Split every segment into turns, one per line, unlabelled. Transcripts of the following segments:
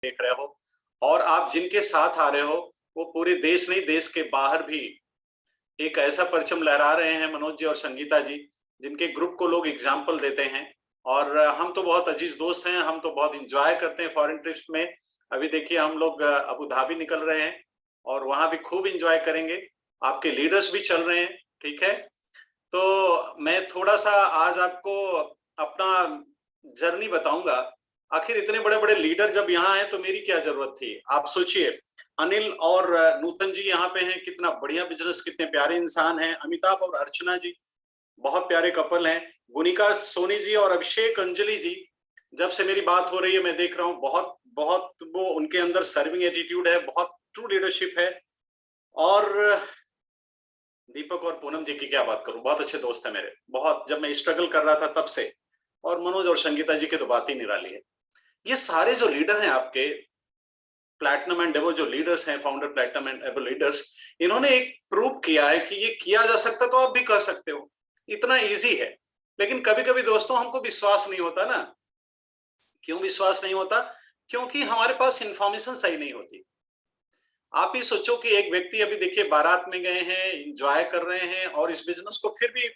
देख रहे हो, और आप जिनके साथ आ रहे हो वो पूरे देश नहीं, देश के बाहर भी एक ऐसा परचम लहरा रहे हैं मनोज जी और संगीता जी, जिनके ग्रुप को लोग एग्जाम्पल देते हैं। और हम तो बहुत अजीज दोस्त हैं, हम तो बहुत इंजॉय करते हैं फॉरेन ट्रिप्स में। अभी देखिए हम लोग अबू धाबी निकल रहे हैं और वहां भी खूब इंजॉय करेंगे। आपके लीडर्स भी चल रहे हैं, ठीक है। तो मैं थोड़ा सा आज आपको अपना जर्नी बताऊंगा। आखिर इतने बड़े बड़े लीडर जब यहाँ आए तो मेरी क्या जरूरत थी। आप सोचिए, अनिल और नूतन जी यहाँ पे हैं, कितना बढ़िया बिजनेस, कितने प्यारे इंसान हैं। अमिताभ और अर्चना जी बहुत प्यारे कपल हैं। गुनिका सोनी जी और अभिषेक अंजलि जी, जब से मेरी बात हो रही है मैं देख रहा हूँ बहुत बहुत वो उनके अंदर सर्विंग एटीट्यूड है, बहुत ट्रू लीडरशिप है। और दीपक और पूनम जी की क्या बात करूं, बहुत अच्छे दोस्त हैं मेरे, बहुत, जब मैं स्ट्रगल कर रहा था तब से। और मनोज और संगीता जी की तो बात ही निराली है। ये सारे जो लीडर हैं आपके, प्लैटिनम एंड डेवो जो लीडर्स हैं, founder platinum and Daewoo leaders, इन्होंने एक प्रूव किया है कि ये किया जा सकता, तो आप भी कर सकते हो, इतना इजी है। लेकिन कभी कभी दोस्तों हमको विश्वास नहीं होता ना। क्यों विश्वास नहीं होता? क्योंकि हमारे पास इंफॉर्मेशन सही नहीं होती। आप ही सोचो कि एक व्यक्ति, अभी देखिए बारात में गए हैं, एंजॉय कर रहे हैं, और इस बिजनेस को फिर भी,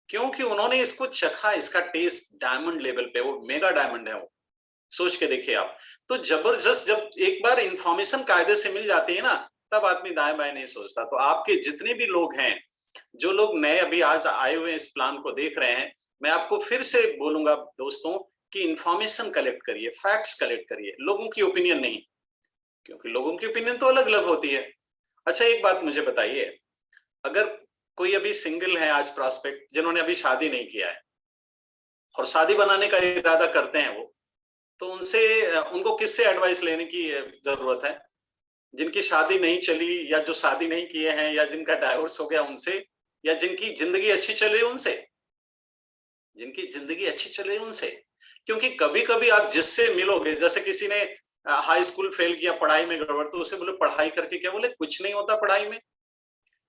क्योंकि उन्होंने इसको चखा, इसका टेस्ट डायमंड लेवल पे, वो मेगा डायमंड है वो। सोच के देखिए आप। तो जबरदस्त, जब एक बार इंफॉर्मेशन कायदे से मिल जाती है ना, तब आदमी दाएं बाएं नहीं सोचता। तो आपके जितने भी लोग हैं, जो लोग नए अभी आज आए हुए इस प्लान को देख रहे हैं, मैं आपको फिर से बोलूंगा दोस्तों कि इंफॉर्मेशन कलेक्ट करिए, फैक्ट्स कलेक्ट करिए, लोगों की ओपिनियन नहीं, क्योंकि लोगों की ओपिनियन तो अलग अलग होती है। अच्छा एक बात मुझे बताइए, अगर कोई अभी सिंगल है आज प्रॉस्पेक्ट, जिन्होंने अभी शादी नहीं किया है और शादी बनाने का इरादा करते हैं वो, तो उनसे उनको किससे एडवाइस लेने की जरूरत है? जिनकी शादी नहीं चली, या जो शादी नहीं किए हैं, या जिनका डाइवोर्स हो गया उनसे, या जिनकी जिंदगी अच्छी चल रही है उनसे? जिनकी जिंदगी अच्छी चल रही है उनसे। क्योंकि कभी कभी आप जिससे मिलोगे, जैसे किसी ने हाई स्कूल फेल किया, पढ़ाई में गड़बड़, तो उसे बोले पढ़ाई करके क्या, बोले कुछ नहीं होता पढ़ाई में।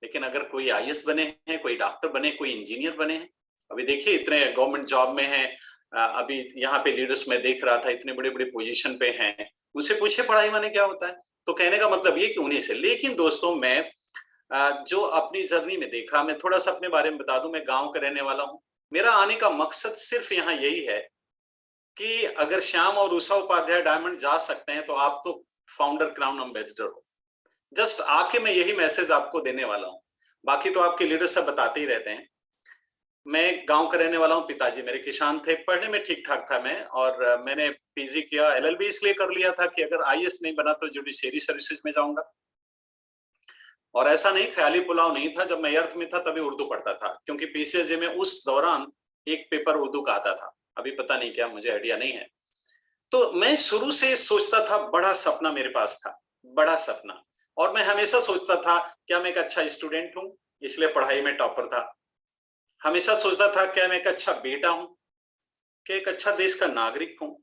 लेकिन अगर कोई आईएएस बने हैं, कोई डॉक्टर बने, कोई इंजीनियर बने हैं, अभी देखिए इतने गवर्नमेंट जॉब में हैं, अभी यहाँ पे लीडर्स में देख रहा था, इतने बड़े बड़े पोजीशन पे हैं, उनसे पूछे पढ़ाई माने क्या होता है। तो कहने का मतलब ये कि उन्हीं से। लेकिन दोस्तों मैं जो अपनी जर्नी में देखा, मैं थोड़ा सा अपने बारे में बता दूं। मैं गांव का रहने वाला हूँ। मेरा आने का मकसद सिर्फ यहाँ यही है कि अगर श्याम और उषा उपाध्याय डायमंड जा सकते हैं, तो आप तो फाउंडर क्राउन एम्बेसडर हो। जस्ट आके मैं यही मैसेज आपको देने वाला हूँ। बाकी तो आपके लीडर सब बताते ही रहते हैं। मैं गांव का रहने वाला हूँ, पिताजी मेरे किसान थे, पढ़ने में ठीक ठाक था मैं, और मैंने पीजी किया, एलएलबी इसलिए कर लिया था कि अगर आईएएस नहीं बना तो जुडिशियरी सर्विसेज में जाऊंगा। और ऐसा नहीं, ख्याली पुलाव नहीं था, जब मैं एर्थ में था तभी उर्दू पढ़ता था, क्योंकि पीसीएसजे में उस दौरान एक पेपर उर्दू का आता था। अभी पता नहीं क्या, मुझे आइडिया नहीं है। तो मैं शुरू से सोचता था, बड़ा सपना मेरे पास था, बड़ा सपना। और मैं हमेशा सोचता था क्या मैं एक अच्छा स्टूडेंट हूं, इसलिए पढ़ाई में टॉपर था। हमेशा सोचता था क्या मैं एक अच्छा बेटा हूं, कि एक अच्छा देश का नागरिक हूं।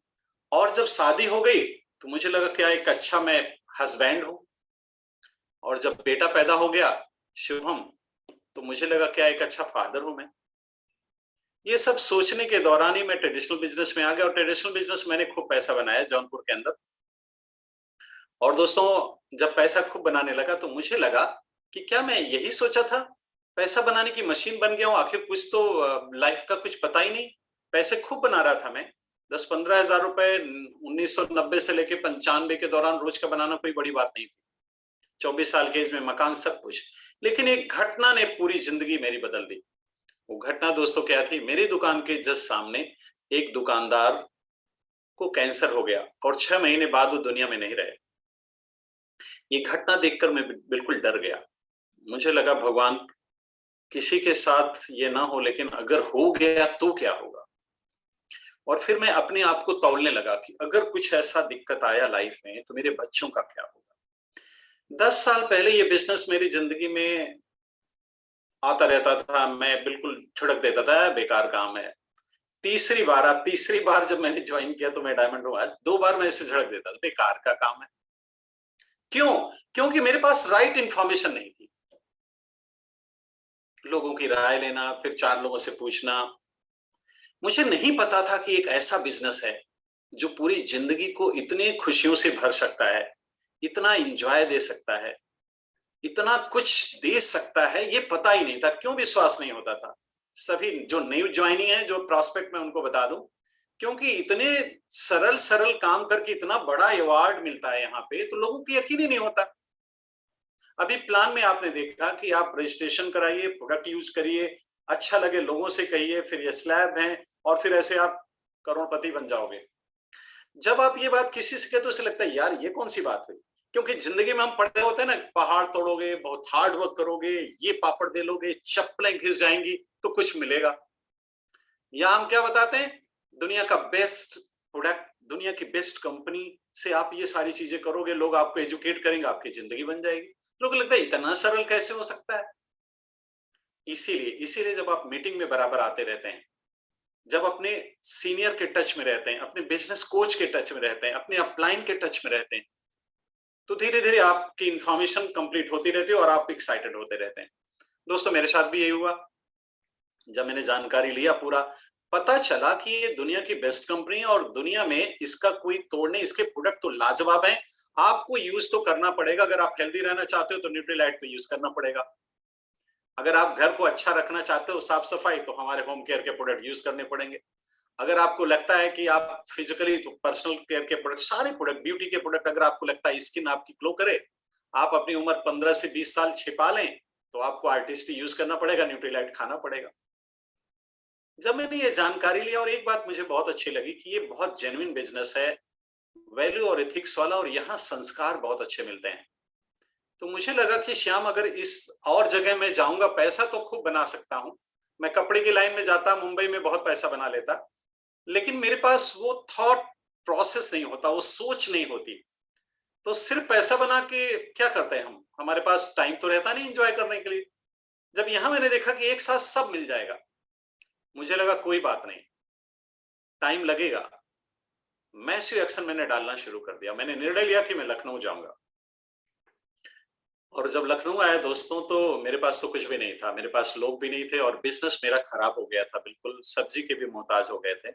और जब शादी हो गई तो मुझे लगा क्या एक अच्छा मैं हस्बैंड हूं। और जब बेटा पैदा हो गया, शुभम, तो मुझे लगा क्या एक अच्छा फादर हूं मैं। ये सब सोचने के दौरान ही मैं ट्रेडिशनल बिजनेस में आ गया, और ट्रेडिशनल बिजनेस मैंने खूब पैसा बनाया जौनपुर के अंदर। और दोस्तों जब पैसा खूब बनाने लगा तो मुझे लगा कि क्या मैं यही सोचा था, पैसा बनाने की मशीन बन गया हूं, आखिर कुछ तो लाइफ का कुछ पता ही नहीं। पैसे खूब बना रहा था मैं, 10-15 हजार रुपए 1990 से लेके 95 के दौरान रोज का बनाना कोई बड़ी बात नहीं थी। 24 साल के एज में मकान, सब कुछ। लेकिन एक घटना ने पूरी जिंदगी मेरी बदल दी। वो घटना दोस्तों क्या थी, मेरी दुकान के जस्ट सामने एक दुकानदार को कैंसर हो गया, और 6 महीने बाद वो दुनिया में नहीं रहे। ये घटना देखकर मैं बिल्कुल डर गया। मुझे लगा भगवान किसी के साथ ये ना हो, लेकिन अगर हो गया तो क्या होगा। और फिर मैं अपने आप को तौलने लगा कि अगर कुछ ऐसा दिक्कत आया लाइफ में तो मेरे बच्चों का क्या होगा। 10 साल पहले ये बिजनेस मेरी जिंदगी में आता रहता था, मैं बिल्कुल छिड़क देता था बेकार काम है। तीसरी बार जब मैंने ज्वाइन किया तो मैं डायमंड हूं आज। 2 बार मैं इसे झड़क देता था, बेकार का काम है। क्यों? क्योंकि मेरे पास राइट इंफॉर्मेशन नहीं थी। लोगों की राय लेना, फिर 4 लोगों से पूछना। मुझे नहीं पता था कि एक ऐसा बिजनेस है जो पूरी जिंदगी को इतने खुशियों से भर सकता है, इतना एंजॉय दे सकता है, इतना कुछ दे सकता है, ये पता ही नहीं था। क्यों विश्वास नहीं होता था? सभी जो न्यू ज्वाइनिंग है, जो प्रोस्पेक्ट, मैं उनको बता दूं, क्योंकि इतने सरल सरल काम करके इतना बड़ा अवार्ड मिलता है यहाँ पे, तो लोगों को यकीन ही नहीं होता। अभी प्लान में आपने देखा कि आप रजिस्ट्रेशन कराइए, प्रोडक्ट यूज करिए, अच्छा लगे लोगों से कहिए, फिर ये स्लैब है, और फिर ऐसे आप करोड़पति बन जाओगे। जब आप ये बात किसी से कहते तो उसे लगता है यार ये कौन सी बात हुई, क्योंकि जिंदगी में हम पढ़े होते हैं ना, पहाड़ तोड़ोगे, बहुत हार्ड वर्क करोगे, ये पापड़ बेलोगे, चप्पलें घिस जाएंगी तो कुछ मिलेगा। या हम क्या बताते हैं, दुनिया का बेस्ट प्रोडक्ट, दुनिया की बेस्ट कंपनी से आप ये सारी चीजें करोगे, लोग आपको एजुकेट करेंगे, आपकी जिंदगी बन जाएगी। लोगों को लगता है इतना सरल कैसे हो सकता है। इसीलिए इसीलिए जब आप मीटिंग में बराबर आते रहते हैं, जब अपने सीनियर के टच में रहते हैं, अपने बिजनेस कोच के टच में रहते हैं, अपने अपलाइन के टच में रहते हैं, तो धीरे धीरे आपकी इंफॉर्मेशन कंप्लीट होती रहती है और आप एक्साइटेड होते रहते हैं। दोस्तों, मेरे साथ भी यही हुआ। जब मैंने जानकारी लिया, पूरा पता चला कि ये दुनिया की बेस्ट कंपनी है और दुनिया में इसका कोई तोड़ नहीं, इसके प्रोडक्ट तो लाजवाब हैं। आपको यूज तो करना पड़ेगा। अगर आप हेल्दी रहना चाहते हो तो न्यूट्रीलाइट तो यूज करना पड़ेगा। अगर आप घर को अच्छा रखना चाहते हो, साफ सफाई, तो हमारे होम केयर के प्रोडक्ट यूज करने पड़ेंगे। अगर आपको लगता है कि आप फिजिकली, तो पर्सनल केयर के प्रोडक्ट, सारे प्रोडक्ट, ब्यूटी के प्रोडक्ट, अगर आपको लगता है स्किन आपकी ग्लो करे, आप अपनी उम्र 15 से 20 साल छिपा लें, तो आपको आर्टिस्टी यूज करना पड़ेगा, न्यूट्रीलाइट खाना पड़ेगा। जब मैंने ये जानकारी लिया, और एक बात मुझे बहुत अच्छी लगी कि ये बहुत जेन्युइन बिजनेस है, वैल्यू और एथिक्स वाला, और यहाँ संस्कार बहुत अच्छे मिलते हैं। तो मुझे लगा कि श्याम, अगर इस और जगह में जाऊंगा, पैसा तो खूब बना सकता हूँ। मैं कपड़े की लाइन में जाता, मुंबई में बहुत पैसा बना लेता, लेकिन मेरे पास वो थॉट प्रोसेस नहीं होता, वो सोच नहीं होती। तो सिर्फ पैसा बना के क्या करते हैं हम? हमारे पास टाइम तो रहता नहीं एंजॉय करने के लिए। जब यहां मैंने देखा कि एक साथ सब मिल जाएगा, मुझे लगा कोई बात नहीं, टाइम लगेगा। मैसिव एक्शन मैंने डालना शुरू कर दिया। मैंने निर्णय लिया कि मैं लखनऊ जाऊंगा। और जब लखनऊ आया दोस्तों, तो मेरे पास तो कुछ भी नहीं था, मेरे पास लोग भी नहीं थे, और बिजनेस मेरा खराब हो गया था, बिल्कुल सब्जी के भी मोहताज हो गए थे।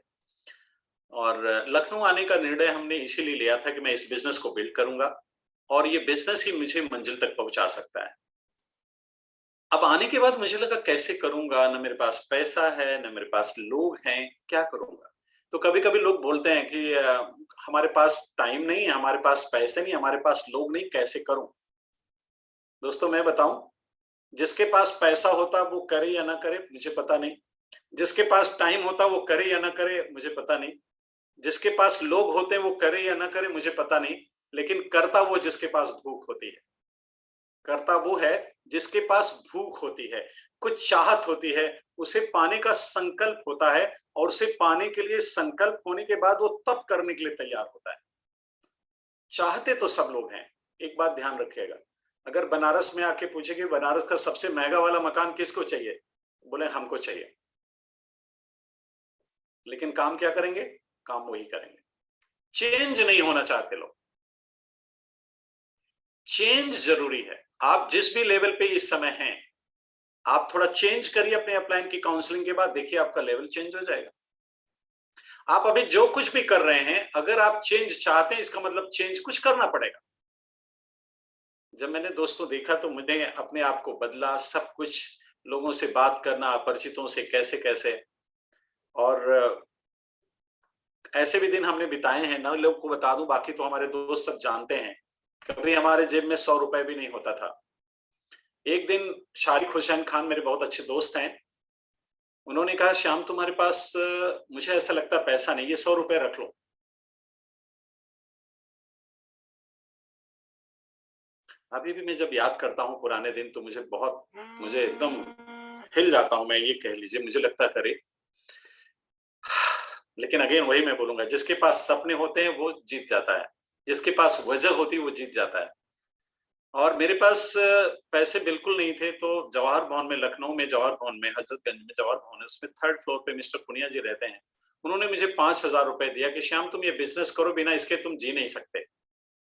और लखनऊ आने का निर्णय हमने इसीलिए लिया था कि मैं इस बिजनेस को बिल्ड करूंगा, और ये बिजनेस ही मुझे मंजिल तक पहुंचा सकता है। अब आने के बाद मुझे लगा कैसे करूंगा, न मेरे पास पैसा है, न मेरे पास लोग हैं, क्या करूंगा। तो कभी कभी लोग बोलते हैं कि हमारे पास टाइम नहीं है, हमारे पास पैसे नहीं, हमारे पास लोग नहीं, कैसे करूं। दोस्तों, मैं बताऊं, जिसके पास पैसा होता वो करे या ना करे मुझे पता नहीं, जिसके पास टाइम होता वो करे या ना करे मुझे पता नहीं, जिसके पास लोग होते वो करे या ना करे मुझे पता नहीं, लेकिन करता वो जिसके पास भूख होती है। करता वो है जिसके पास भूख होती है, कुछ चाहत होती है, उसे पाने का संकल्प होता है, और उसे पाने के लिए संकल्प होने के बाद वो तब करने के लिए तैयार होता है। चाहते तो सब लोग हैं। एक बात ध्यान रखिएगा, अगर बनारस में आके पूछेंगे बनारस का सबसे महंगा वाला मकान किसको चाहिए, बोले हमको चाहिए। लेकिन काम क्या करेंगे? काम वही करेंगे। चेंज नहीं होना चाहते लोग। चेंज जरूरी है। आप जिस भी लेवल पे इस समय हैं, आप थोड़ा चेंज करिए अपने अपलाइन की काउंसलिंग के बाद, देखिए आपका लेवल चेंज हो जाएगा। आप अभी जो कुछ भी कर रहे हैं, अगर आप चेंज चाहते हैं, इसका मतलब चेंज कुछ करना पड़ेगा। जब मैंने दोस्तों देखा, तो मैंने अपने आप को बदला, सब कुछ, लोगों से बात करना, अपरिचितों से कैसे कैसे। और ऐसे भी दिन हमने बिताए हैं ना, लोग को बता दूं, बाकी तो हमारे दोस्त सब जानते हैं, कभी हमारे जेब में 100 रुपए भी नहीं होता था। एक दिन शारिक हुसैन खान मेरे बहुत अच्छे दोस्त हैं, उन्होंने कहा श्याम तुम्हारे पास मुझे ऐसा लगता है पैसा नहीं, ये 100 रुपए रख लो। अभी भी मैं जब याद करता हूँ पुराने दिन, तो मुझे एकदम हिल जाता हूँ, मैं ये कह लीजिए, मुझे लगता है करे। लेकिन अगेन वही मैं बोलूंगा, जिसके पास सपने होते हैं वो जीत जाता है, जिसके पास वजह होती है वो जीत जाता है। और मेरे पास पैसे बिल्कुल नहीं थे, तो जवाहर भवन में, लखनऊ में जवाहर भवन में, हजरतगंज में जवाहर भवन है, उसमें 3rd फ्लोर पे मिस्टर पुनिया जी रहते हैं। उन्होंने मुझे 5,000 रुपए दिया कि श्याम तुम ये बिजनेस करो, बिना इसके तुम जी नहीं सकते।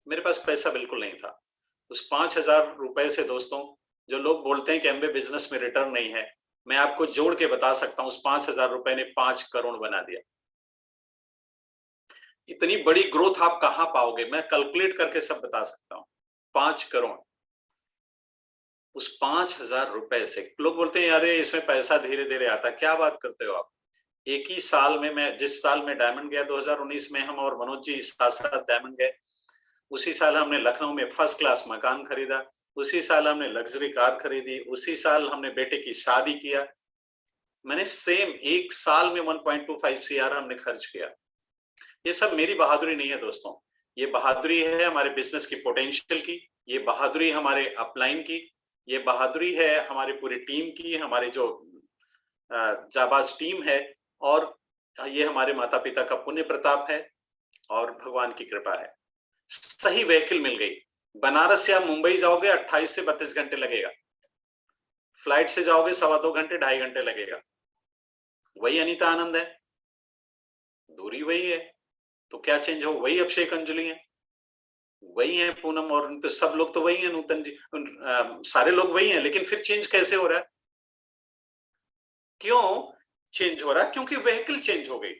मेरे पास पैसा बिल्कुल नहीं था। उस 5,000 रुपए से दोस्तों, जो लोग बोलते हैं कि एमबे बिजनेस में रिटर्न नहीं है, मैं आपको जोड़ के बता सकता हूँ, उस 5,000 रुपए ने 5 करोड़ बना दिया। इतनी बड़ी ग्रोथ आप कहां पाओगे? मैं कैलकुलेट करके सब बता सकता हूं। 5 करोड़, उस 5,000 रुपए से लोग बोलते हैं अरे इसमें पैसा धीरे धीरे आता। क्या बात करते हो आप? एक ही साल में, मैं जिस साल में डायमंड गया 2019 में, हम और मनोज जी साथ साथ डायमंड गए, उसी साल हमने लखनऊ में फर्स्ट क्लास मकान खरीदा, उसी साल हमने लग्जरी कार खरीदी, उसी साल हमने बेटे की शादी किया। मैंने सेम एक साल में 1.25 सीआर हमने खर्च किया। ये सब मेरी बहादुरी नहीं है दोस्तों, ये बहादुरी है हमारे बिजनेस की पोटेंशियल की, ये बहादुरी हमारे अपलाइन की, ये बहादुरी है हमारी पूरी टीम की, हमारी जो जाबाज टीम है, और ये हमारे माता पिता का पुण्य प्रताप है और भगवान की कृपा है। सही व्हीकल मिल गई। बनारस से आप मुंबई जाओगे 28 से 32 घंटे लगेगा, फ्लाइट से जाओगे 2.25 घंटे 2.5 घंटे लगेगा। वही अनीता आनंद है, दूरी वही है, तो क्या चेंज हो? वही अभिषेक अंजलि है, वही है पूनम, और तो सब लोग तो वही है, नूतन जी, सारे लोग वही हैं, लेकिन फिर चेंज कैसे हो रहा है? क्यों चेंज हो रहा है? क्योंकि व्हीकल चेंज हो गई।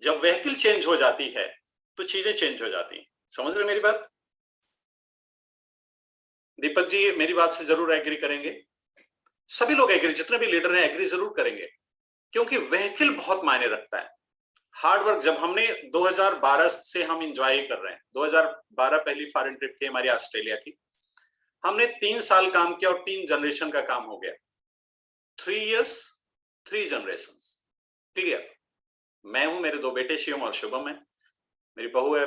जब व्हीकल चेंज हो जाती है तो चीजें चेंज हो जाती हैं। समझ रहे मेरी बात? दीपक जी मेरी बात से जरूर एग्री करेंगे, सभी लोग एग्री, जितने भी लीडर हैं एग्री जरूर करेंगे, क्योंकि व्हीकल बहुत मायने रखता है। हार्ड वर्क, जब हमने 2012 से हम इंजॉय कर रहे हैं, 2012 पहली फॉरेन ट्रिप थी हमारी ऑस्ट्रेलिया की, हमने 3 साल काम किया और 3 जनरेशन का काम हो गया। 3 इयर्स 3 जनरेशन क्लियर। मैं हूं, मेरे 2 बेटे शिवम और शुभम है, मेरी बहू है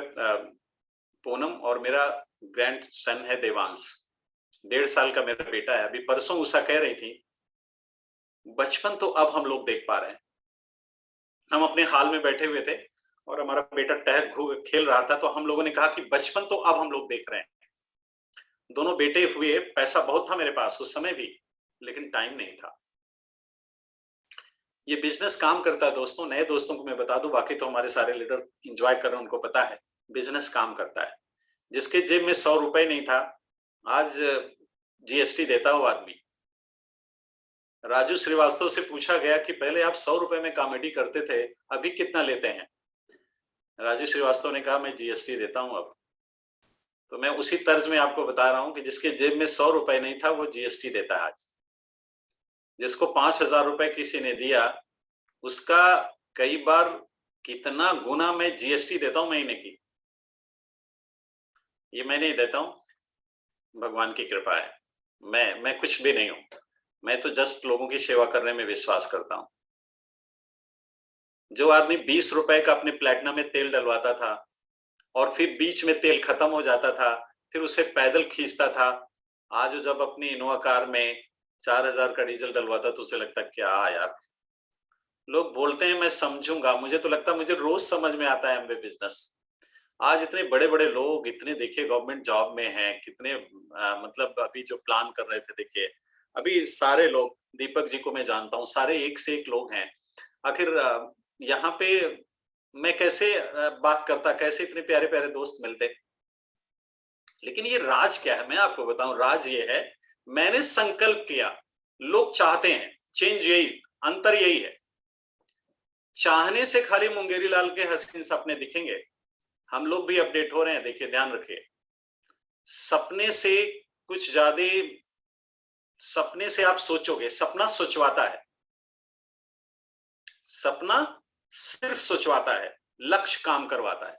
पूनम, और मेरा ग्रैंड सन है देवांश, 1.5 साल का मेरा बेटा है। अभी परसों उषा कह रही थी बचपन तो अब हम लोग देख पा रहे हैं। हम अपने हाल में बैठे हुए थे और हमारा बेटा टहल खेल रहा था, तो हम लोगों ने कहा कि बचपन तो अब हम लोग देख रहे हैं। दोनों बेटे हुए, पैसा बहुत था मेरे पास उस समय भी, लेकिन टाइम नहीं था। ये बिजनेस काम करता है दोस्तों। नए दोस्तों को मैं बता दूं, बाकी तो हमारे सारे लीडर एंजॉय कर रहे हैं, उनको पता है बिजनेस काम करता है। जिसके जेब में 100 रुपए नहीं था, आज जीएसटी देता हो आदमी। राजू श्रीवास्तव से पूछा गया कि पहले आप 100 रुपए में कॉमेडी करते थे, अभी कितना लेते हैं? राजू श्रीवास्तव ने कहा मैं जीएसटी देता हूं अब। तो मैं उसी तर्ज में आपको बता रहा हूं कि जिसके जेब में 100 रुपए नहीं था वो जीएसटी देता है आज। जिसको 5,000 रुपए किसी ने दिया, उसका कई बार कितना गुना मैं जीएसटी देता हूं महीने की। ये मैं नहीं देता हूं, भगवान की कृपा है। मैं कुछ भी नहीं हूं, मैं तो जस्ट लोगों की सेवा करने में विश्वास करता हूं। जो आदमी 20 रुपए का अपने प्लेटिनम में तेल डलवाता था और फिर बीच में तेल खत्म हो जाता था, फिर उसे पैदल खींचता था, आज जब अपनी इनोवा कार में 4,000 का डीजल डलवाता तो उसे लगता क्या यार। लोग बोलते हैं मैं समझूंगा, मुझे तो लगता मुझे रोज समझ में आता है एमवे बिजनेस। आज इतने बड़े बड़े लोग, इतने देखिए गवर्नमेंट जॉब में हैं, कितने मतलब अभी जो प्लान कर रहे थे, देखिए अभी सारे लोग, दीपक जी को मैं जानता हूँ, सारे एक से एक लोग हैं। आखिर यहाँ पे मैं कैसे बात करता, कैसे इतने प्यारे प्यारे दोस्त मिलते। लेकिन ये राज क्या है मैं आपको बताऊं, राज ये है मैंने संकल्प किया। लोग चाहते हैं चेंज, यही अंतर यही है। चाहने से खाली मुंगेरी लाल के हसीन सपने दिखेंगे, हम लोग भी अपडेट हो रहे हैं, देखिए ध्यान रखिए। सपने से कुछ ज्यादा, सपने से आप सोचोगे, सपना सोचवाता है, सपना सिर्फ सोचवाता है, लक्ष्य काम करवाता है।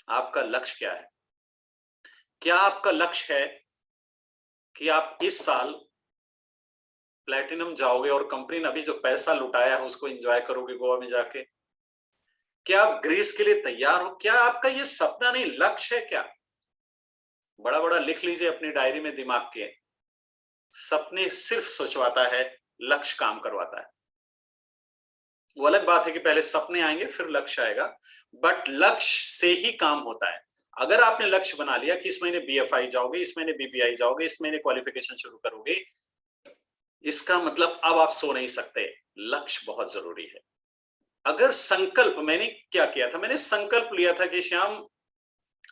आपका लक्ष्य क्या है? क्या आपका लक्ष्य है कि आप इस साल प्लैटिनम जाओगे और कंपनी ने अभी जो पैसा लुटाया है उसको एंजॉय करोगे गोवा में जाके? क्या आप ग्रीस के लिए तैयार हो? क्या आपका ये सपना नहीं, लक्ष्य है क्या? बड़ा बड़ा लिख लीजिए अपनी डायरी में दिमाग के। सपने सिर्फ सोचवाता है, लक्ष्य काम करवाता है। वो अलग बात है कि पहले सपने आएंगे फिर लक्ष्य आएगा, बट लक्ष्य से ही काम होता है। अगर आपने लक्ष्य बना लिया कि इस महीने बीएफआई जाओगे, इस महीने बीबीआई जाओगे, इस महीने क्वालिफिकेशन शुरू करोगे, इसका मतलब अब आप सो नहीं सकते। लक्ष्य बहुत जरूरी है। अगर संकल्प, मैंने क्या किया था, मैंने संकल्प लिया था कि श्याम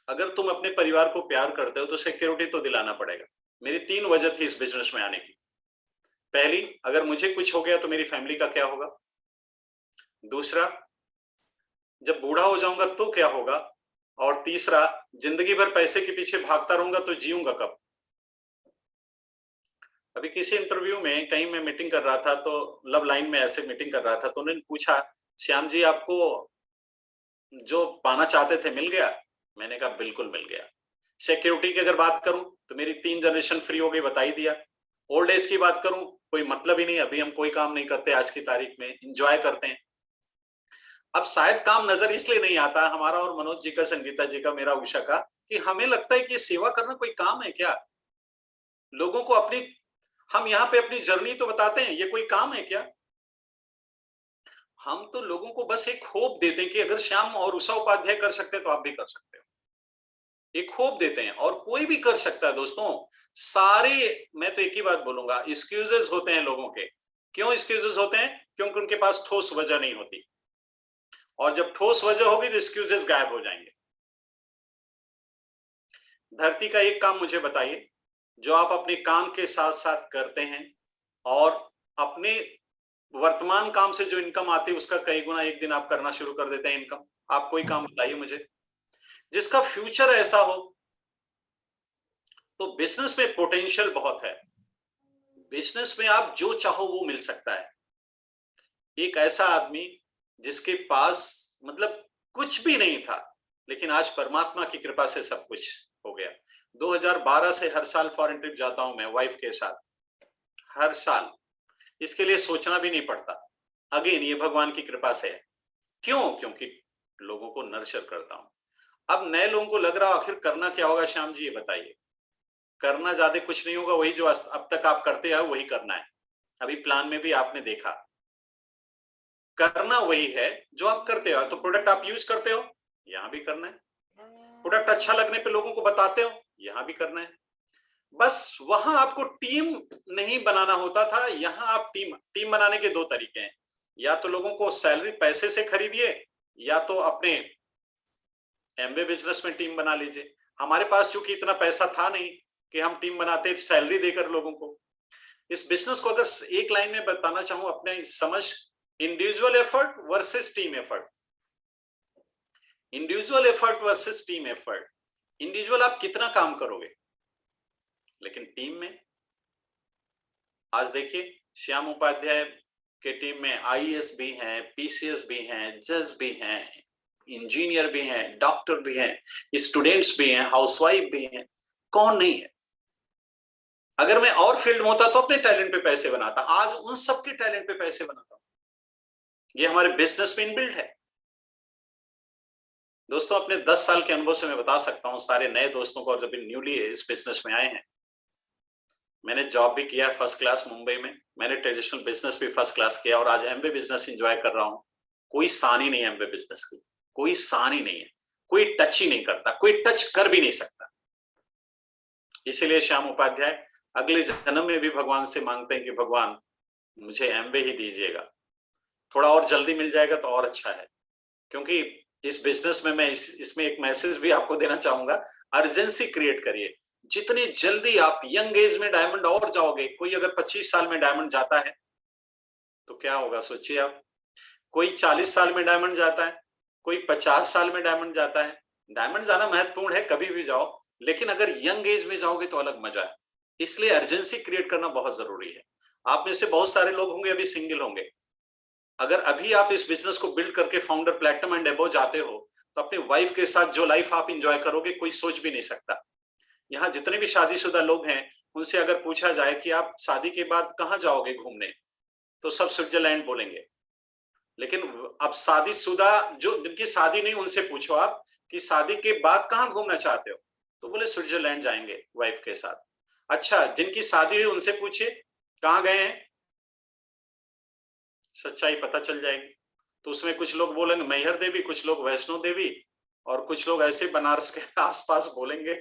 अगर तुम अपने परिवार को प्यार करते हो तो सिक्योरिटी तो दिलाना पड़ेगा। मेरी 3 वजह थी इस बिजनेस में आने की। पहली, अगर मुझे कुछ हो गया तो मेरी फैमिली का क्या होगा? दूसरा, जब बूढ़ा हो जाऊंगा तो क्या होगा, और तीसरा, जिंदगी भर पैसे के पीछे भागता रहूंगा तो जीऊंगा कब। अभी किसी इंटरव्यू में कहीं मैं मीटिंग कर रहा था, तो लव लाइन में ऐसे मीटिंग कर रहा था, तो उन्होंने पूछा, श्याम जी आपको जो पाना चाहते थे मिल गया? मैंने कहा बिल्कुल मिल गया। सिक्योरिटी की अगर बात करूं तो मेरी 3 जनरेशन फ्री हो गई, बता ही दिया। ओल्ड एज की बात करूं, कोई मतलब ही नहीं, अभी हम कोई काम नहीं करते आज की तारीख में, इंजॉय करते हैं। अब शायद काम नजर इसलिए नहीं आता हमारा और मनोज जी का, संगीता जी का, मेरा, उषा का, कि हमें लगता है कि सेवा करना कोई काम है क्या? लोगों को अपनी, हम यहाँ पे अपनी जर्नी तो बताते हैं, ये कोई काम है क्या? हम तो लोगों को बस एक होप देते हैं कि अगर श्याम और उषा उपाध्याय कर सकते हैं तो आप भी कर सकते हो। एक होप देते हैं, और कोई भी कर सकता है दोस्तों। सारे, मैं तो एक ही बात बोलूंगा, एक्सक्यूजेस होते हैं लोगों के। क्यों एक्सक्यूजेस होते हैं? क्योंकि उनके पास ठोस वजह नहीं होती, और जब ठोस वजह होगी तो एक्सक्यूजेस गायब हो जाएंगे। धरती का एक काम मुझे बताइए जो आप अपने काम के साथ साथ करते हैं, और अपने वर्तमान काम से जो इनकम आती है उसका कई गुना एक दिन आप करना शुरू कर देते हैं इनकम। आप कोई काम बताइए मुझे जिसका फ्यूचर ऐसा हो। तो बिजनेस में पोटेंशियल बहुत है, बिजनेस में आप जो चाहो वो मिल सकता है। एक ऐसा आदमी जिसके पास मतलब कुछ भी नहीं था, लेकिन आज परमात्मा की कृपा से सब कुछ हो गया। 2012 से हर साल फॉरेन ट्रिप जाता हूं मैं वाइफ के साथ, हर साल। इसके लिए सोचना भी नहीं पड़ता। अगेन ये भगवान की कृपा से है। क्यों? क्योंकि लोगों को नर्चर करता हूं। अब नए लोगों को लग रहा आखिर करना क्या होगा श्याम जी, ये बताइए। करना ज्यादा कुछ नहीं होगा, वही जो अब तक आप करते आए वही करना है। अभी प्लान में भी आपने देखा, करना वही है जो आप करते हो। तो प्रोडक्ट आप यूज करते हो, यहां भी करना है। प्रोडक्ट अच्छा लगने पे लोगों को बताते हो, यहां भी करना है। बस वहां आपको टीम नहीं बनाना होता था, यहां आप टीम बनाने के दो तरीके हैं। या तो लोगों को सैलरी पैसे से खरीदिए, या तो अपने एमबे बिजनेस में टीम बना लीजिए। हमारे पास चूंकि इतना पैसा था नहीं कि हम टीम बनाते सैलरी देकर लोगों को। इस बिजनेस को अगर एक लाइन में बताना चाहूं अपने समझ, individual effort versus team effort. Individual effort versus team effort. Individual आप कितना काम करोगे, लेकिन टीम में आज देखिए श्याम उपाध्याय के टीम में आईएएस भी हैं, पीसीएस भी हैं, जज भी हैं, इंजीनियर भी हैं, डॉक्टर भी हैं, स्टूडेंट्स भी हैं, हाउसवाइफ भी हैं। कौन नहीं है? अगर मैं और फील्ड में होता तो अपने टैलेंट पे पैसे बनाता, आज उन सबके टैलेंट पे पैसे बनाता हूं। ये हमारे बिजनेस में इनबिल्ट है दोस्तों। अपने 10 साल के अनुभव से मैं बता सकता हूं सारे नए दोस्तों को, और जब न्यूली इस बिजनेस में आए हैं, मैंने जॉब भी किया फर्स्ट क्लास मुंबई में, मैंने ट्रेडिशनल बिजनेस भी फर्स्ट क्लास किया, और आज एमबे बिजनेस एंजॉय कर रहा हूं। कोई सान ही नहीं है एमबे बिजनेस की, कोई सान ही नहीं है, कोई टच ही नहीं करता, कोई टच कर भी नहीं सकता। इसीलिए श्याम उपाध्याय अगले जन्म में भी भगवान से मांगते हैं कि भगवान मुझे एमबे ही दीजिएगा, थोड़ा और जल्दी मिल जाएगा तो और अच्छा है। क्योंकि इस बिजनेस में मैं इसमें एक मैसेज भी आपको देना चाहूंगा, अर्जेंसी क्रिएट करिए। जितनी जल्दी आप यंग एज में डायमंड और जाओगे, कोई अगर 25 साल में डायमंड जाता है तो क्या होगा सोचिए आप। कोई 40 साल में डायमंड जाता है, कोई 50 साल में डायमंड जाता है। डायमंड जाना महत्वपूर्ण है, कभी भी जाओ, लेकिन अगर यंग एज में जाओगे तो अलग मजा है। इसलिए अर्जेंसी क्रिएट करना बहुत जरूरी है। आप में से बहुत सारे लोग होंगे अभी सिंगल होंगे। अगर अभी आप इस बिजनेस को बिल्ड करके फाउंडर प्लेटिनम एंड अबव जाते हो, तो अपनी वाइफ के साथ जो लाइफ आप इंजॉय करोगे कोई सोच भी नहीं सकता। यहाँ जितने भी शादीशुदा लोग हैं, उनसे अगर पूछा जाए कि आप शादी के बाद कहाँ जाओगे घूमने, तो सब स्विट्जरलैंड बोलेंगे। लेकिन अब शादीशुदा जो जिनकी शादी नहीं, उनसे पूछो आप कि शादी के बाद कहाँ घूमना चाहते हो, तो बोले स्विट्जरलैंड जाएंगे वाइफ के साथ। अच्छा, जिनकी शादी हुई उनसे पूछिए कहाँ गए हैं, सच्चाई पता चल जाएगी। तो उसमें कुछ लोग बोलेंगे मैहर देवी, कुछ लोग वैष्णो देवी, और कुछ लोग ऐसे बनारस के आसपास बोलेंगे।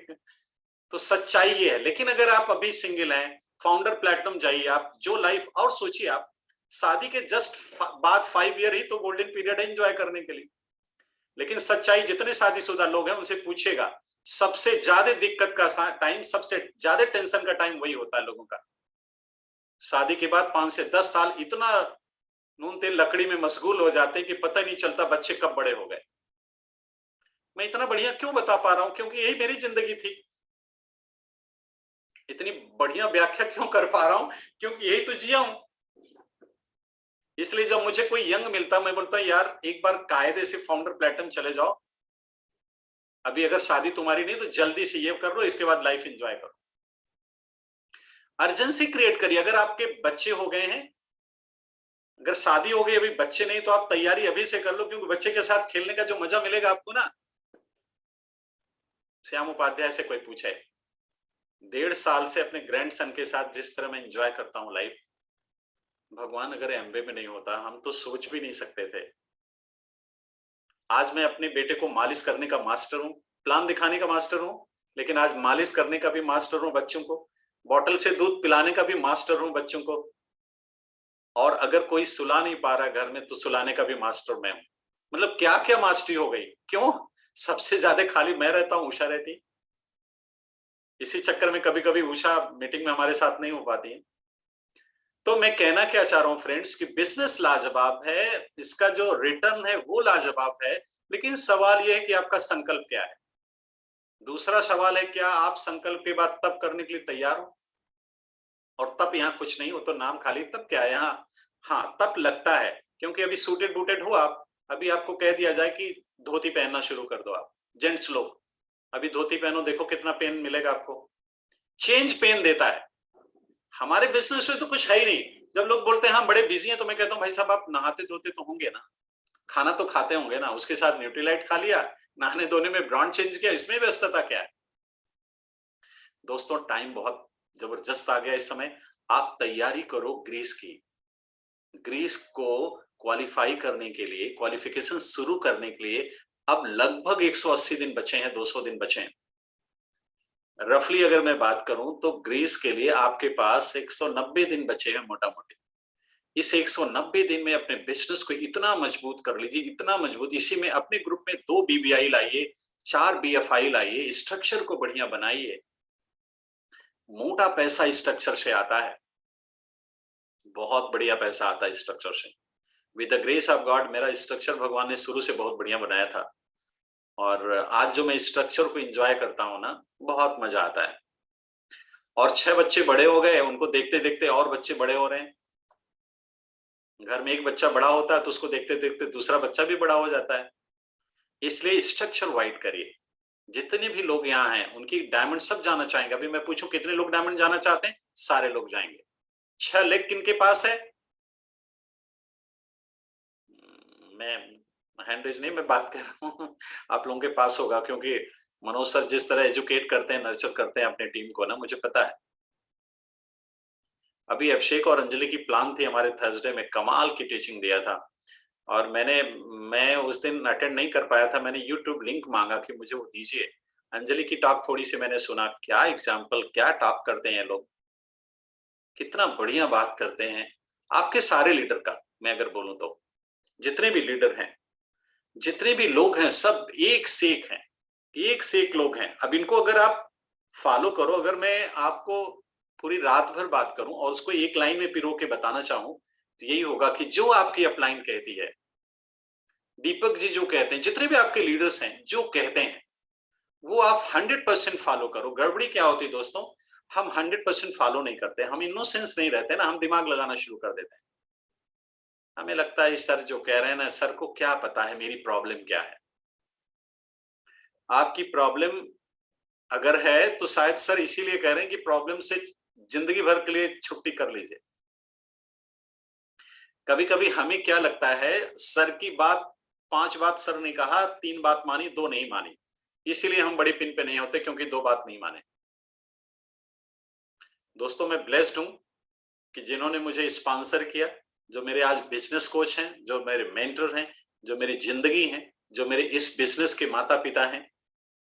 तो सच्चाई ये है। लेकिन अगर आप अभी सिंगल हैं, फाउंडर प्लेटिनम जाइए आप, जो लाइफ, और सोचिए आप शादी के जस्ट बाद 5 ईयर ही तो गोल्डन पीरियड है एंजॉय करने के लिए। लेकिन सच्चाई जितने शादीशुदा लोग हैं उनसे पूछेगा, सबसे ज्यादा दिक्कत का टाइम, सबसे ज्यादा टेंशन का टाइम वही होता है लोगों का। शादी के बाद 5 से 10 साल इतना नून तेल लकड़ी में मशगूल हो जाते हैं कि पता नहीं चलता बच्चे कब बड़े हो गए। मैं इतना बढ़िया क्यों बता पा रहा हूं? क्योंकि यही मेरी जिंदगी थी। इतनी बढ़िया व्याख्या क्यों कर पा रहा हूं? क्योंकि यही तो जिया हूं। इसलिए जब मुझे कोई यंग मिलता, मैं बोलता हूं यार एक बार कायदे से फाउंडर प्लेटम चले जाओ। अभी अगर शादी तुम्हारी नहीं तो जल्दी से ये कर लो, इसके बाद लाइफ एंजॉय करो। अर्जेंसी क्रिएट करिए। अगर आपके बच्चे हो गए हैं, अगर शादी हो गई अभी बच्चे नहीं, तो आप तैयारी अभी से कर लो, क्योंकि बच्चे के साथ खेलने का जो मजा मिलेगा आपको ना। श्याम उपाध्याय से कोई पूछे, 1.5 साल से अपने ग्रैंडसन के साथ जिस तरह मैं एंजॉय करता हूं लाइफ, भगवान अगर एमबे में नहीं होता हम तो सोच भी नहीं सकते थे। आज मैं अपने बेटे को मालिश करने का मास्टर हूं, प्लान दिखाने का मास्टर हूं, लेकिन आज मालिश करने का भी मास्टर हूं बच्चों को, बॉटल से दूध पिलाने का भी मास्टर हूं बच्चों को, और अगर कोई सुला नहीं पा रहा घर में तो सुलाने का भी मास्टर मैं हूं। मतलब क्या क्या मास्टरी हो गई। क्यों? सबसे ज्यादा खाली मैं रहता हूं, उषा रहती। इसी चक्कर में कभी कभी उषा मीटिंग में हमारे साथ नहीं हो पाती है। तो मैं कहना क्या चाह रहा हूं फ्रेंड्स, कि बिजनेस लाजवाब है, इसका जो रिटर्न है वो लाजवाब है, लेकिन सवाल यह है कि आपका संकल्प क्या है। दूसरा सवाल है, क्या आप संकल्प के बाद तप करने के लिए तैयार हो? और तप यहाँ कुछ नहीं हो तो नाम खाली, तप क्या है यहाँ? हाँ, तप लगता है, क्योंकि अभी सूटेड बूटेड हो आप, अभी आपको कह दिया जाए कि धोती पहनना शुरू कर दो आप, जेंट्स लोग अभी धोती पहनो, देखो कितना पेन मिलेगा आपको। चेंज पेन देता है। हमारे बिजनेस में तो कुछ है ही नहीं। जब लोग बोलते हैं हम बड़े बिजी हैं, तो मैं कहता हूँ भाई साहब आप नहाते धोते तो होंगे ना, खाना तो खाते होंगे ना, उसके साथ न्यूट्रीलाइट खा लिया, नहाने धोने में ब्रांड चेंज किया, इसमें व्यस्तता क्या है? दोस्तों टाइम बहुत जबरदस्त आ गया इस समय। आप तैयारी करो ग्रीस की। ग्रीस को क्वालिफाई करने के लिए, क्वालिफिकेशन शुरू करने के लिए अब लगभग 180 दिन बचे हैं, 200 दिन बचे हैं। रफली अगर मैं बात करूं तो ग्रीस के लिए आपके पास 190 दिन बचे हैं मोटा मोटी। इस 190 दिन में अपने बिजनेस को इतना मजबूत कर लीजिए, इतना मजबूत। इसी में अपने ग्रुप में 2 बीबीआई लाइए, 4 बीएफआई लाइए, स्ट्रक्चर को बढ़िया बनाइए। मोटा पैसा स्ट्रक्चर से आता है, बहुत बढ़िया पैसा आता है स्ट्रक्चर से। With the grace of God मेरा स्ट्रक्चर भगवान ने शुरू से बहुत बढ़िया बनाया था, और आज जो मैं स्ट्रक्चर को एंजॉय करता हूं ना, बहुत मजा आता है। और 6 बच्चे बड़े हो गए, उनको देखते देखते और बच्चे बड़े हो रहे हैं। घर में एक बच्चा बड़ा होता है तो उसको देखते देखते दूसरा बच्चा भी बड़ा हो जाता है। इसलिए स्ट्रक्चर वाइड करिए। जितने भी लोग यहाँ हैं उनकी डायमंड सब जाना चाहेंगे। अभी मैं पूछूं कितने लोग डायमंड जाना चाहते हैं? सारे लोग जाएंगे। 6 लेग किनके पास है? मैं हैंड रेज नहीं, मैं बात कर रहा हूँ आप लोगों के पास होगा, क्योंकि मनोज सर जिस तरह एजुकेट करते हैं, नर्चर करते हैं अपने टीम को ना, मुझे पता है। अभी अभिषेक और अंजलि की प्लान थी हमारे थर्सडे में, कमाल की टीचिंग दिया था, और मैं उस दिन अटेंड नहीं कर पाया था। मैंने यूट्यूब लिंक मांगा कि मुझे वो दीजिए। अंजलि की टॉक थोड़ी सी मैंने सुना, क्या एग्जाम्पल, क्या टॉक करते हैं लोग, कितना बढ़िया बात करते हैं। आपके सारे लीडर का मैं अगर बोलूं तो, जितने भी लीडर हैं, जितने भी लोग हैं, सब एक से एक हैं, एक से एक लोग हैं। अब इनको अगर आप फॉलो करो, अगर मैं आपको पूरी रात भर बात करूं और उसको एक लाइन में पिरो के बताना चाहूं, तो यही होगा कि जो आपकी अपलाइन कहती है, दीपक जी जो कहते हैं, जितने भी आपके लीडर्स हैं जो कहते हैं, वो आप 100% फॉलो करो। गड़बड़ी क्या होती है दोस्तों, हम 100% फॉलो नहीं करते, हम इनोसेंस नहीं रहते ना, हम दिमाग लगाना शुरू कर देते हैं। हमें लगता है सर जो कह रहे हैं ना, सर को क्या पता है मेरी प्रॉब्लम क्या है। आपकी प्रॉब्लम अगर है तो शायद सर इसीलिए कह रहे हैं कि प्रॉब्लम से जिंदगी भर के लिए छुट्टी कर लीजिए। कभी कभी हमें क्या लगता है, सर की बात 5 बात सर ने कहा, 3 बात मानी, 2 नहीं मानी, इसीलिए हम बड़ी पिन पे नहीं होते, क्योंकि 2 बात नहीं माने। दोस्तों मैं ब्लेस्ड हूं कि जिन्होंने मुझे स्पॉन्सर किया, जो मेरे आज बिजनेस कोच हैं, जो मेरे मेंटर हैं, जो मेरी जिंदगी हैं, जो मेरे इस बिजनेस के माता पिता हैं,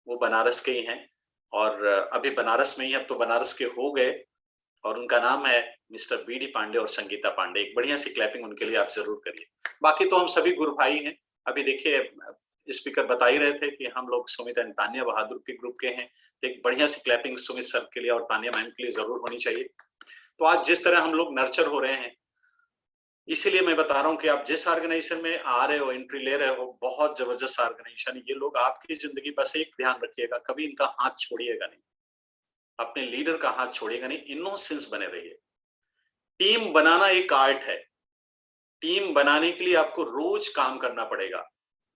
वो बनारस के ही हैं, और अभी बनारस में ही, अब तो बनारस के हो गए, और उनका नाम है मिस्टर बीडी पांडे और संगीता पांडे। एक बढ़िया सी क्लैपिंग उनके लिए आप जरूर करिए। बाकी तो हम सभी गुरु भाई हैं। अभी देखिए स्पीकर बता ही रहे थे कि हम लोग सुमित एंड तानिया बहादुर के ग्रुप के हैं, तो एक बढ़िया सी क्लैपिंग सुमित सर के लिए और तानिया मैम के लिए जरूर होनी चाहिए। तो आज जिस तरह हम लोग नर्चर हो रहे हैं, इसीलिए मैं बता रहा हूं कि आप जिस ऑर्गेनाइजेशन में आ रहे हो, एंट्री ले रहे हो, बहुत जबरदस्त ऑर्गेनाइजेशन, ये लोग आपकी जिंदगी, बस एक ध्यान रखिएगा, कभी इनका हाथ छोड़िएगा नहीं, अपने लीडर का हाथ छोड़िएगा नहीं, इनोसेंस बने रहिए। टीम बनाना एक आर्ट है। टीम बनाने के लिए आपको रोज काम करना पड़ेगा,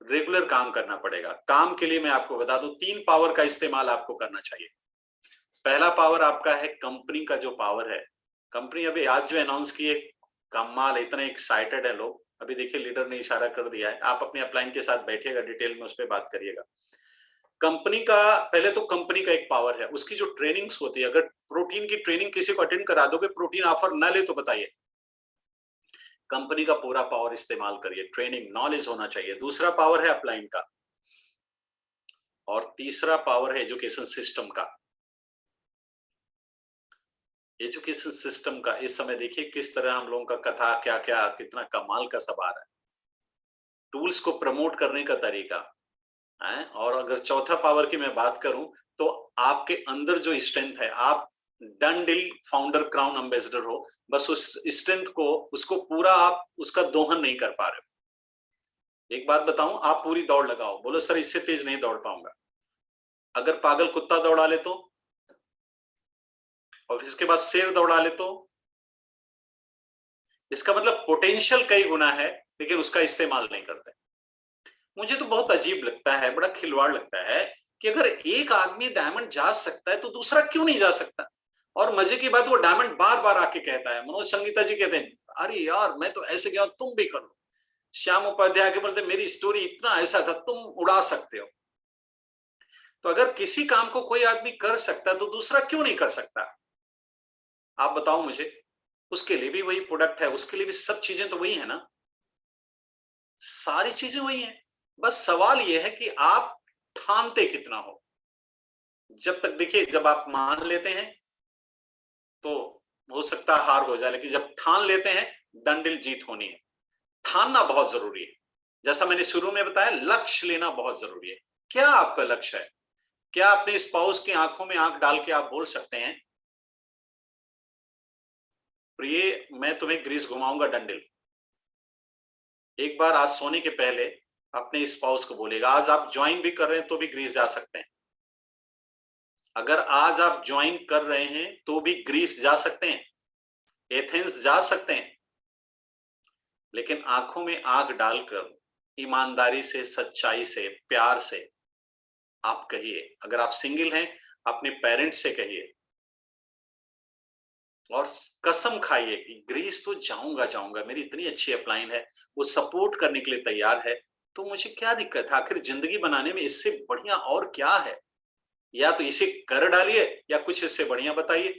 रेगुलर काम करना पड़ेगा। काम के लिए मैं आपको बता दूं, 3 पावर का इस्तेमाल आपको करना चाहिए। पहला पावर आपका है कंपनी का जो पावर है। कंपनी अभी आज जो अनाउंस की है, कमाल, इतने एक्साइटेड है लोग। अभी देखिए लीडर ने इशारा कर दिया है, आप अपने अपलाइन के साथ बैठिएगा, डिटेल में उस पर बात करिएगा। कंपनी का, पहले तो कंपनी का एक पावर है, उसकी जो ट्रेनिंग्स होती है, अगर प्रोटीन की ट्रेनिंग किसी को अटेंड करा दोगे, प्रोटीन ऑफर ना ले तो बताइए। कंपनी का पूरा पावर इस्तेमाल करिए, ट्रेनिंग नॉलेज होना चाहिए। दूसरा पावर है अपलाइन का, और तीसरा पावर है एजुकेशन सिस्टम का। एजुकेशन सिस्टम का इस समय देखिए किस तरह हम लोगों का कथा, क्या क्या, कितना कमाल का सब आ रहा है। टूल्स को प्रमोट करने का तरीका है। और अगर चौथा पावर की मैं बात करूं, तो आपके अंदर जो स्ट्रेंथ है, आप done deal founder crown ambassador हो, बस उस स्ट्रेंथ को, उसको पूरा आप उसका दोहन नहीं कर पा रहे हो। एक बात बताऊं, आप पूरी दौड़ लगाओ, बोलो सर इससे तेज नहीं दौड़ पाऊंगा, अगर पागल कुत्ता दौड़ा ले तो, और इसके बाद शेर दौड़ा ले तो, इसका मतलब पोटेंशियल कई गुना है, लेकिन उसका इस्तेमाल नहीं करते। मुझे तो बहुत अजीब लगता है, बड़ा खिलवाड़ लगता है कि अगर एक आदमी डायमंड जा सकता है तो दूसरा क्यों नहीं जा सकता। और मजे की बात, वो डायमंड बार बार आके कहता है। मनोज संगीता जी कहते हैं, अरे यार मैं तो ऐसे गया, तुम भी कर लो। श्याम उपाध्याय के बोलते, मेरी स्टोरी इतना ऐसा था, तुम उड़ा सकते हो। तो अगर किसी काम को कोई आदमी कर सकता है तो दूसरा क्यों नहीं कर सकता। आप बताओ मुझे, उसके लिए भी वही प्रोडक्ट है, उसके लिए भी सब चीजें तो वही है ना, सारी चीजें वही हैं। बस सवाल यह है कि आप ठानते कितना हो। जब तक देखिए, जब आप मान लेते हैं तो हो सकता है हार हो जाए, लेकिन जब ठान लेते हैं, डंडिल जीत होनी है। ठानना बहुत जरूरी है। जैसा मैंने शुरू में बताया, लक्ष्य लेना बहुत जरूरी है। क्या आपका लक्ष्य है? क्या अपने स्पाउस की आंखों में आंख डाल के आप बोल सकते हैं, प्रिय मैं तुम्हें ग्रीस घुमाऊंगा डंडिल। एक बार आज सोने के पहले अपने स्पाउस को बोलेगा। आज आप ज्वाइन भी कर रहे हैं तो भी ग्रीस जा सकते हैं। अगर आज आप ज्वाइन कर रहे हैं तो भी ग्रीस जा सकते हैं, एथेंस जा सकते हैं। लेकिन आंखों में आग डालकर, ईमानदारी से, सच्चाई से, प्यार से आप कहिए। अगर आप सिंगल हैं, अपने पेरेंट्स से कहिए और कसम खाइए कि ग्रीस तो जाऊंगा जाऊंगा, मेरी इतनी अच्छी अपलाइन है, वो सपोर्ट करने के लिए तैयार है, तो मुझे क्या दिक्कत है। आखिर जिंदगी बनाने में इससे बढ़िया और क्या है। या तो इसे कर डालिए, या कुछ इससे बढ़िया बताइए।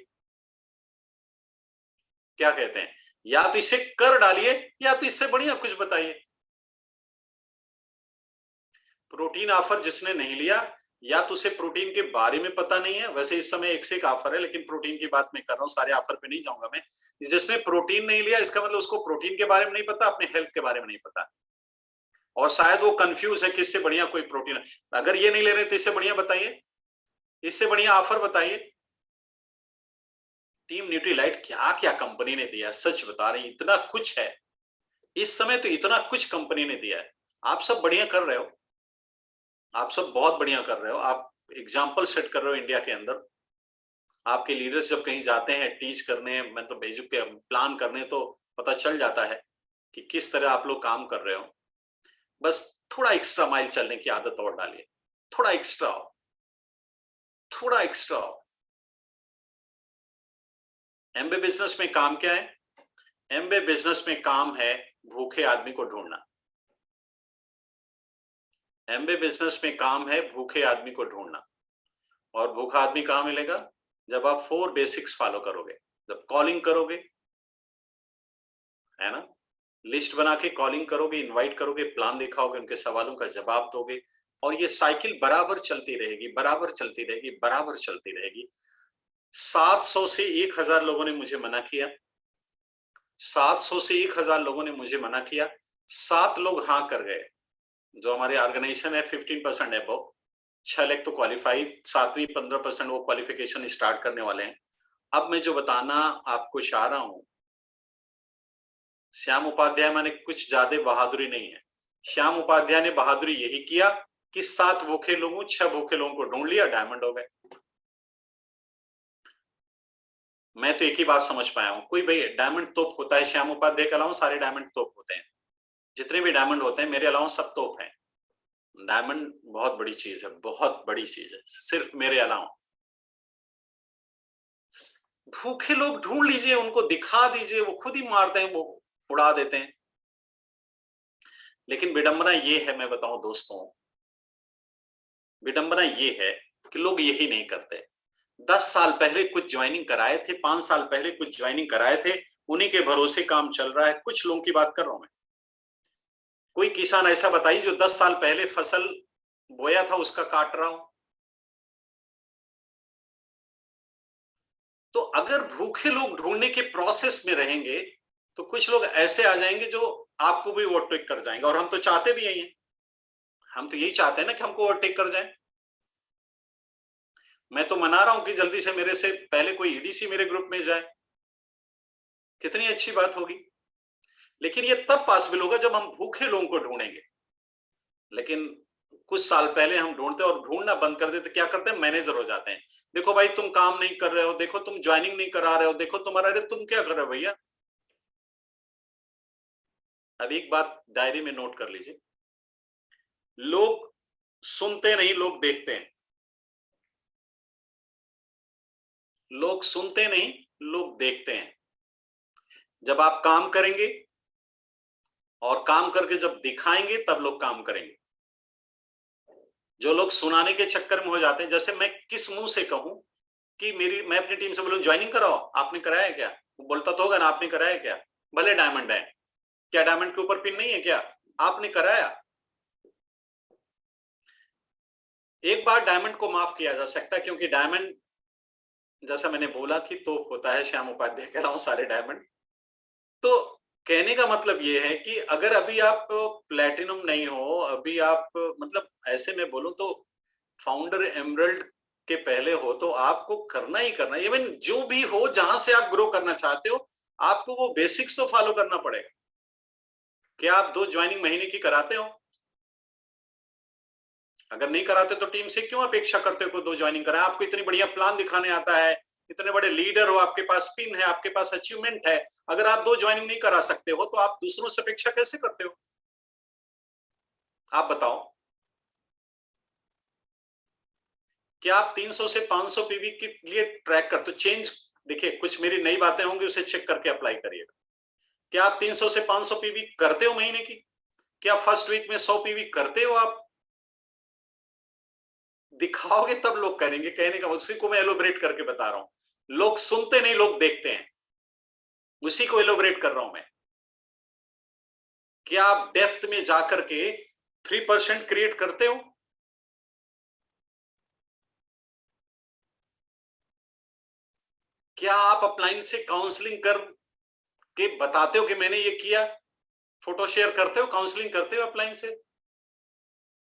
क्या कहते हैं? या तो इसे कर डालिए, या तो इससे बढ़िया कुछ बताइए। प्रोटीन ऑफर जिसने नहीं लिया, या तो उसे प्रोटीन के बारे में पता नहीं है। वैसे इस समय एक से एक ऑफर है, लेकिन प्रोटीन की बात मैं कर रहा हूं, सारे ऑफर पे नहीं जाऊंगा मैं। जिसने प्रोटीन नहीं लिया, इसका मतलब उसको प्रोटीन के बारे में नहीं पता, अपने हेल्थ के बारे में नहीं पता, और शायद वो कंफ्यूज है कि इससे बढ़िया कोई प्रोटीन है। अगर ये नहीं ले रहे तो इससे बढ़िया बताइए, इससे बढ़िया ऑफर बताइए। टीम न्यूट्रीलाइट क्या क्या कंपनी ने दिया, सच बता रहे हैं, इतना कुछ है इस समय, तो इतना कुछ कंपनी ने दिया है। आप सब बढ़िया कर रहे हो, आप सब बहुत बढ़िया कर रहे हो, आप एग्जाम्पल सेट कर रहे हो इंडिया के अंदर। आपके लीडर्स जब कहीं जाते हैं टीच करने, मतलब एजुकेट प्लान करने, तो पता चल जाता है कि किस तरह आप लोग काम कर रहे हो। बस थोड़ा एक्स्ट्रा माइल चलने की आदत और डालिए, थोड़ा एक्स्ट्रा, थोड़ा एक्स्ट्रा। एमबे बिजनेस में काम क्या है? एमबे बिजनेस में काम है भूखे आदमी को ढूंढना। एमबे बिजनेस में काम है भूखे आदमी को ढूंढना। और भूखा आदमी कहां मिलेगा? जब आप 4 बेसिक्स फॉलो करोगे, जब कॉलिंग करोगे, है ना, लिस्ट बना के कॉलिंग करोगे, इनवाइट करोगे, प्लान दिखाओगे, उनके सवालों का जवाब दोगे, और ये साइकिल बराबर चलती रहेगी, बराबर चलती रहेगी, बराबर चलती रहेगी। 700 से 1000 लोगों ने मुझे मना किया, 700 से 1000 लोगों ने मुझे मना किया, 7 लोग हाँ कर गए। जो हमारे ऑर्गेनाइजेशन है 15% एबो, 6 लाख तो क्वालिफाई, 7वीं 15% वो क्वालिफिकेशन स्टार्ट करने वाले हैं। अब मैं जो बताना आपको चाह रहा हूं, श्याम उपाध्याय माने कुछ ज्यादा बहादुरी नहीं है। श्याम उपाध्याय ने बहादुरी यही किया कि 7 भूखे लोगों 6 भूखे लोगों को ढूंढ लिया, डायमंड हो गए। मैं तो एक ही बात समझ पाया हूं, कोई भाई डायमंड तोप होता है, श्याम उपाध्याय के अलावा सारे डायमंड तोप होते हैं। जितने भी डायमंड होते हैं मेरे अलावा सब तोप हैं। डायमंड बहुत बड़ी चीज है, बहुत बड़ी चीज है, सिर्फ मेरे अलावा। भूखे लोग ढूंढ लीजिए, उनको दिखा दीजिए, वो खुद ही मारते हैं, वो उड़ा देते हैं। लेकिन विडंबना ये है, मैं बताऊं दोस्तों, विडंबना ये है कि लोग यही नहीं करते। 10 साल पहले कुछ ज्वाइनिंग कराए थे, 5 साल पहले कुछ ज्वाइनिंग कराए थे, उन्हीं के भरोसे काम चल रहा है। कुछ लोगों की बात कर रहा हूं मैं। कोई किसान ऐसा बताइए जो 10 साल पहले फसल बोया था उसका काट रहा हूं। तो अगर भूखे लोग ढूंढने के प्रोसेस में रहेंगे तो कुछ लोग ऐसे आ जाएंगे जो आपको भी ओवरटेक कर जाएंगे, और हम तो चाहते भी यही हैं। हम तो यही चाहते हैं ना कि हमको ओवरटेक कर जाए। मैं तो मना रहा हूं कि जल्दी से मेरे से पहले कोई ईडीसी मेरे ग्रुप में जाए, कितनी अच्छी बात होगी। लेकिन ये तब पॉसिबल होगा जब हम भूखे लोगों को ढूंढेंगे। लेकिन कुछ साल पहले हम ढूंढते और ढूंढना बंद कर देते, क्या करते हैं, मैनेजर हो जाते हैं। देखो भाई तुम काम नहीं कर रहे हो, देखो तुम ज्वाइनिंग नहीं करा रहे हो, देखो तुम्हारा, अरे तुम क्या कर रहे हो भैया। अब एक बात डायरी में नोट कर लीजिए, लोग सुनते नहीं, लोग देखते हैं। लोग सुनते नहीं, लोग देखते हैं। जब आप काम करेंगे और काम करके जब दिखाएंगे तब लोग काम करेंगे। जो लोग सुनाने के चक्कर में हो जाते हैं, जैसे मैं किस मुंह से कहूं कि मैं अपनी टीम से बोलूं ज्वाइनिंग कराओ, आपने कराया है क्या, वो बोलता तो होगा ना आपने कराया क्या, भले डायमंड है, क्या डायमंड के ऊपर पिन नहीं है क्या, आपने कराया। एक बार डायमंड को माफ किया जा सकता है, क्योंकि डायमंड, जैसा मैंने बोला कि तोप होता है, श्याम उपाध्याय कह रहा हूं सारे डायमंड। तो कहने का मतलब ये है कि अगर अभी आप प्लेटिनम नहीं हो, अभी आप, मतलब ऐसे में बोलूं तो फाउंडर एमरल्ड के पहले हो, तो आपको करना ही करना, इवन जो भी हो, जहां से आप ग्रो करना चाहते हो, आपको वो बेसिक्स तो फॉलो करना पड़ेगा। क्या आप 2 ज्वाइनिंग महीने की कराते हो? अगर नहीं कराते तो टीम से क्यों अपेक्षा करते हो 2 ज्वाइनिंग कराए? आपको इतनी बढ़िया प्लान दिखाने आता है, इतने बड़े लीडर हो, आपके पास पिन है, आपके पास अचीवमेंट है, अगर आप 2 ज्वाइनिंग नहीं करा सकते हो तो आप दूसरों से अपेक्षा कैसे करते हो? आप बताओ। क्या आप 300 से 500 पीवी के लिए ट्रैक करते हो? चेंज देखिए, कुछ मेरी नई बातें होंगी, उसे चेक करके अप्लाई करिएगा। क्या आप 300 से 500 पीवी करते हो महीने की? क्या फर्स्ट वीक में 100 पीवी करते हो? आप दिखाओगे तब लोग करेंगे, कहने का उसी को मैं एलोबरेट करके बता रहा हूं। लोग सुनते नहीं, लोग देखते हैं, उसी को एलोबरेट कर रहा हूं मैं। क्या आप डेप्थ में जाकर के 3% क्रिएट करते हो? क्या आप अपलाइन से काउंसलिंग कर के बताते हो कि मैंने ये किया? फोटो शेयर करते हो, काउंसलिंग करते हो अपलाइन से?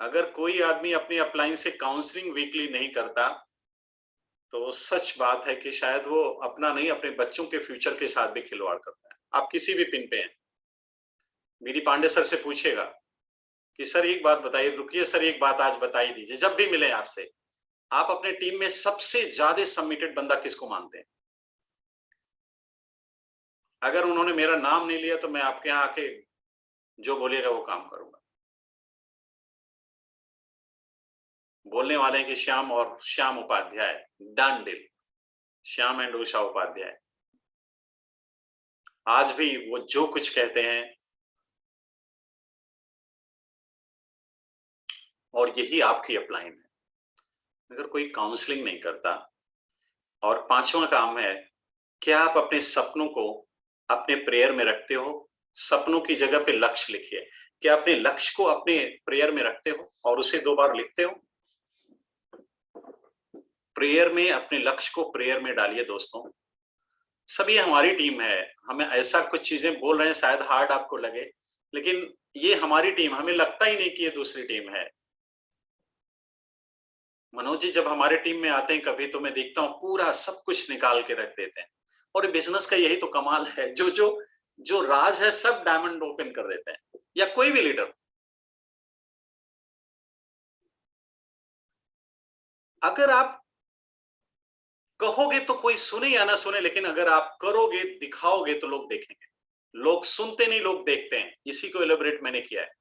अगर कोई आदमी अपनी अपलाइन से काउंसलिंग वीकली नहीं करता तो सच बात है कि शायद वो अपना नहीं, अपने बच्चों के फ्यूचर के साथ भी खिलवाड़ करता है। आप किसी भी पिन पे हैं, बीडी पांडे सर से पूछिएगा कि सर एक बात बताइए, रुकिए सर एक बात आज बता ही दीजिए, जब भी मिले आपसे, आप अपने टीम में सबसे ज्यादा सबमिटेड बंदा किसको मानते हैं? अगर उन्होंने मेरा नाम नहीं लिया तो मैं आपके यहाँ आके जो बोलिएगा वो काम करूंगा। बोलने वाले हैं कि श्याम और Shyam Upadhyay, done deal, Shyam and Usha Upadhyay. आज भी वो जो कुछ कहते हैं, और यही आपकी अपलाइन है। अगर कोई काउंसलिंग नहीं करता, और 5वां काम है, क्या आप अपने सपनों को अपने प्रेयर में रखते हो? सपनों की जगह पे लक्ष्य लिखिए। क्या अपने लक्ष्य को अपने प्रेयर में रखते हो और उसे 2 बार लिखते हो? प्रेयर में अपने लक्ष्य को प्रेयर में डालिए दोस्तों। सभी हमारी टीम है, हमें ऐसा कुछ चीजें बोल रहे हैं शायद हार्ड आपको लगे, लेकिन ये हमारी टीम, हमें लगता ही नहीं कि ये दूसरी टीम है। मनोज जी जब हमारे टीम में आते हैं कभी, तो मैं देखता हूँ पूरा सब कुछ निकाल के रख देते हैं। और बिजनेस का यही तो कमाल है, जो जो जो राज है सब डायमंड ओपन कर देते हैं, या कोई भी लीडर। अगर आप कहोगे तो कोई सुने या ना सुने, लेकिन अगर आप करोगे, दिखाओगे, तो लोग देखेंगे। लोग सुनते नहीं, लोग देखते हैं। इसी को एलिब्रेट मैंने किया है।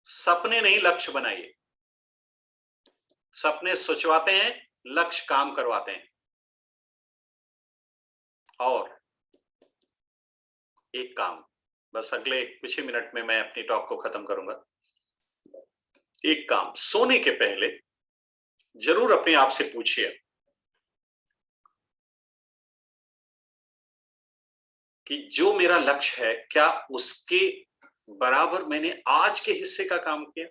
सपने नहीं, लक्ष्य बनाइए। सपने सोचवाते हैं, लक्ष्य काम करवाते हैं। और एक काम, बस अगले कुछ ही मिनट में मैं अपनी टॉक को खत्म करूंगा। एक काम, सोने के पहले जरूर अपने आप से पूछिए कि जो मेरा लक्ष्य है, क्या उसके बराबर मैंने आज के हिस्से का काम किया।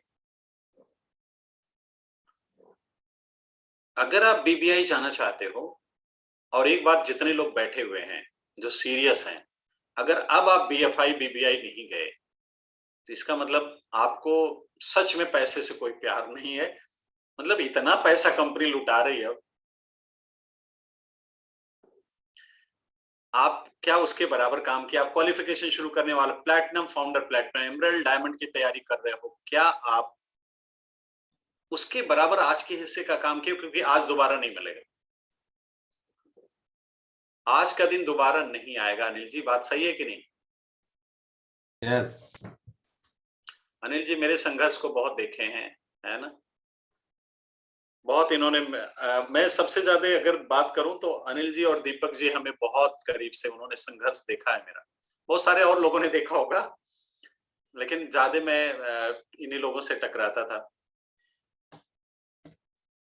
अगर आप बीबीआई जाना चाहते हो, और एक बात, जितने लोग बैठे हुए हैं जो सीरियस हैं, अगर अब आप बीएफआई बीबीआई नहीं गए, तो इसका मतलब आपको सच में पैसे से कोई प्यार नहीं है। मतलब इतना पैसा कंपनी लुटा रही है, आप क्या उसके बराबर काम किया। आप क्वालिफिकेशन शुरू करने वाले, platinum founder, platinum, emerald, diamond की तैयारी कर रहे हो, क्या आप उसके बराबर आज के हिस्से का काम किया। क्योंकि आज दोबारा नहीं मिलेगा, आज का दिन दोबारा नहीं आएगा। अनिल जी, बात सही है कि नहीं?
यस।
अनिल जी मेरे संघर्ष को बहुत देखे हैं, है ना। बहुत इन्होंने, मैं सबसे ज्यादा अगर बात करूं तो अनिल जी और दीपक जी हमें बहुत करीब से उन्होंने संघर्ष देखा है मेरा। बहुत सारे और लोगों ने देखा होगा, लेकिन ज्यादा मैं इन्हीं लोगों से टकराता था।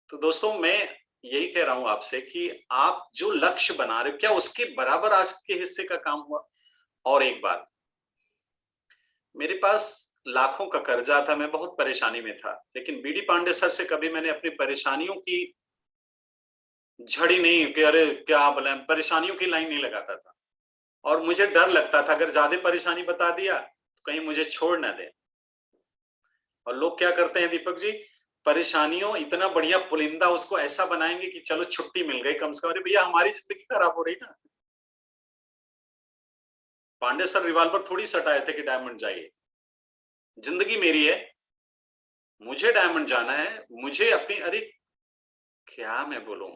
तो दोस्तों, मैं यही कह रहा हूं आपसे कि आप जो लक्ष्य बना रहे हो, क्या उसके बराबर आज के हिस्से का काम हुआ। और एक बात, मेरे पास लाखों का कर्जा था, मैं बहुत परेशानी में था, लेकिन बीडी पांडे सर से कभी मैंने अपनी परेशानियों की झड़ी नहीं कि अरे क्या बोले, परेशानियों की लाइन नहीं लगाता था। और मुझे डर लगता था अगर ज्यादा परेशानी बता दिया तो कहीं मुझे छोड़ ना दे। और लोग क्या करते हैं दीपक जी, परेशानियों इतना बढ़िया पुलिंदा उसको ऐसा बनाएंगे कि चलो छुट्टी मिल गई कम से कम। अरे भैया, हमारी जिंदगी खराब हो रही ना। पांडे सर रिवाल्वर थोड़ी सटाए थे कि डायमंड जाइए। जिंदगी मेरी है, मुझे डायमंड जाना है, मुझे अपनी, अरे क्या मैं बोलूं,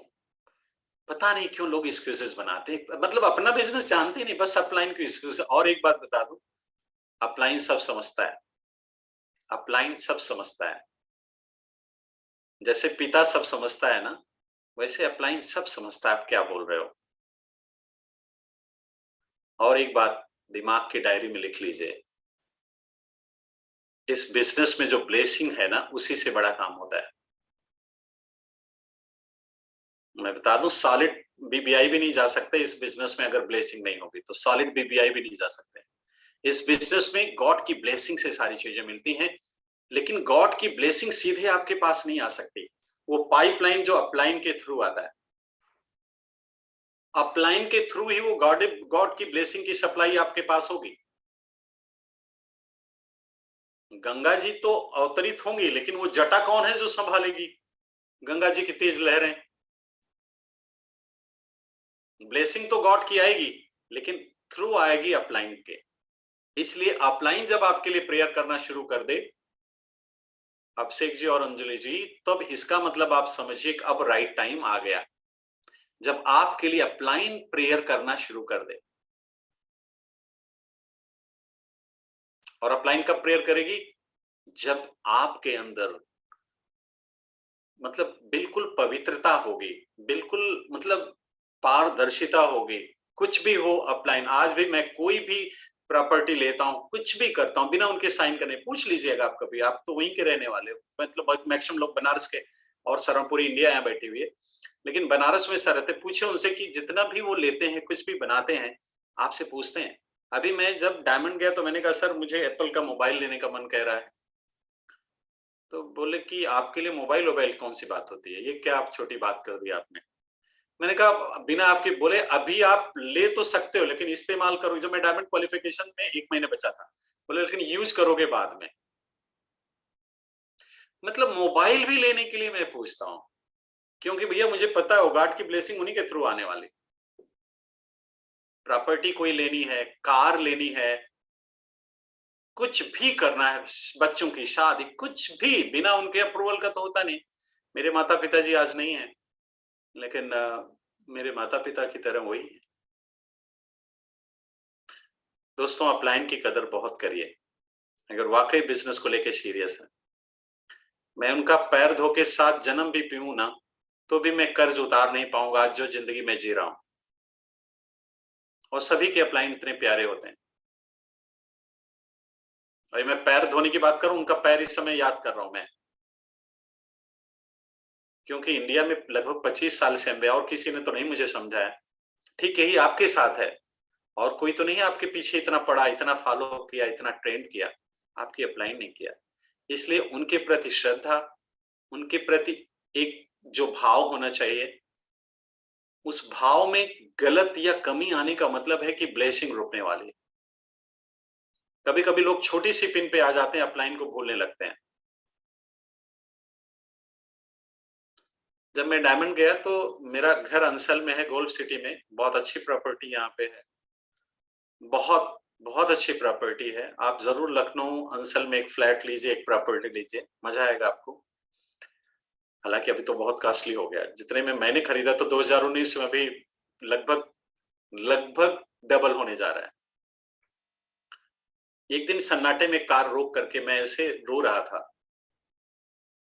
पता नहीं क्यों लोग एक्सक्यूजेस बनाते हैं। मतलब अपना बिजनेस जानते नहीं, बस अपलाइन की एक्सक्यूज। और एक बात बता दूं, अपलाइन सब समझता है। अपलाइन सब समझता है। जैसे पिता सब समझता है ना, वैसे अपलाइन सब समझता है आप क्या बोल रहे हो। और एक बात दिमाग की डायरी में लिख लीजिए, इस बिजनेस में जो ब्लेसिंग है ना, उसी से बड़ा काम होता है। मैं बता दूं, सॉलिड बीबीआई भी नहीं जा सकते इस बिजनेस में अगर ब्लेसिंग नहीं होगी, तो सॉलिड बीबीआई भी नहीं जा सकते। इस बिजनेस में गॉड की ब्लेसिंग से सारी चीजें मिलती हैं, लेकिन गॉड की ब्लेसिंग सीधे आपके पास नहीं आ सकती। वो पाइपलाइन जो अपलाइन के थ्रू आता है, अपलाइन के थ्रू ही वो गॉड गॉड की ब्लेसिंग की सप्लाई आपके पास होगी। गंगा जी तो अवतरित होंगी, लेकिन वो जटा कौन है जो संभालेगी गंगा जी की तेज लहरें। ब्लेसिंग तो गॉड की आएगी, लेकिन थ्रू आएगी अपलाइन के। इसलिए अपलाइन जब आपके लिए प्रेयर करना शुरू कर दे, अभिषेक जी और अंजलि जी, तब इसका मतलब आप समझिए कि अब राइट टाइम आ गया, जब आपके लिए अपलाइन प्रेयर करना शुरू कर दे। और अपलाइन कब प्रेयर करेगी? जब आपके अंदर मतलब बिल्कुल पवित्रता होगी, बिल्कुल मतलब पारदर्शिता होगी। कुछ भी हो अपलाइन, आज भी मैं कोई भी प्रॉपर्टी लेता हूं, कुछ भी करता हूं, बिना उनके साइन करने, पूछ लीजिएगा आप कभी, आप तो वहीं के रहने वाले हो। मतलब मैक्सिमम लोग बनारस के और सरमपुरी इंडिया यहाँ बैठी हुई है, लेकिन बनारस में सर रहते, पूछे उनसे कि जितना भी वो लेते हैं, कुछ भी बनाते हैं, आपसे पूछते हैं। अभी मैं जब डायमंड गया तो मैंने कहा सर मुझे एप्पल का मोबाइल लेने का मन कह रहा है। तो बोले कि आपके लिए मोबाइल वोबाइल कौन सी बात होती है, ये क्या आप छोटी बात कर दी आपने। मैंने कहा बिना आपके बोले, अभी आप ले तो सकते हो लेकिन इस्तेमाल करो। जब मैं डायमंड क्वालिफिकेशन में 1 महीने बचा था, बोले लेकिन यूज करोगे बाद में। मतलब मोबाइल भी लेने के लिए मैं पूछता हूँ, क्योंकि भैया मुझे पता है गॉड की ब्लेसिंग उन्हीं के थ्रू आने वाली। प्रॉपर्टी कोई लेनी है, कार लेनी है, कुछ भी करना है, बच्चों की शादी, कुछ भी बिना उनके अप्रूवल का तो होता नहीं। मेरे माता पिताजी आज नहीं है, लेकिन मेरे माता पिता की तरह वही है। दोस्तों, अपलाइन की कदर बहुत करिए अगर वाकई बिजनेस को लेके सीरियस है। मैं उनका पैर धो के 7 जन्म भी पीऊं ना, तो भी मैं कर्ज उतार नहीं पाऊंगा आज जो जिंदगी में जी रहा हूं। और सभी के अपलाइन इतने प्यारे होते हैं। और मैं पैर धोने की बात करूं, उनका पैर इस समय याद कर रहा हूं मैं, क्योंकि इंडिया में लगभग 25 साल से हम, और किसी ने तो नहीं मुझे समझाया। ठीक यही आपके साथ है, और कोई तो नहीं आपके पीछे इतना पड़ा, इतना फॉलो किया, इतना ट्रेंड किया, आपकी अपलाइन नहीं किया। इसलिए उनके प्रति श्रद्धा, उनके प्रति एक जो भाव होना चाहिए, उस भाव में गलत या कमी आने का मतलब है कि ब्लेसिंग रुकने वाली है। कभी कभी लोग छोटी सी पिन पे आ जाते हैं, अपलाइन को भूलने लगते हैं। जब मैं डायमंड गया तो मेरा घर अंसल में है, गोल्फ सिटी में, बहुत अच्छी प्रॉपर्टी यहाँ पे है, बहुत बहुत अच्छी प्रॉपर्टी है। आप जरूर लखनऊ अंसल में एक फ्लैट लीजिए, एक प्रॉपर्टी लीजिए, मजा आएगा आपको। हालांकि अभी तो बहुत कॉस्टली हो गया, जितने में मैंने खरीदा तो 2019 में भी लगभग लगभग डबल होने जा रहा है। एक दिन सन्नाटे में कार रोक करके मैं ऐसे रो रहा था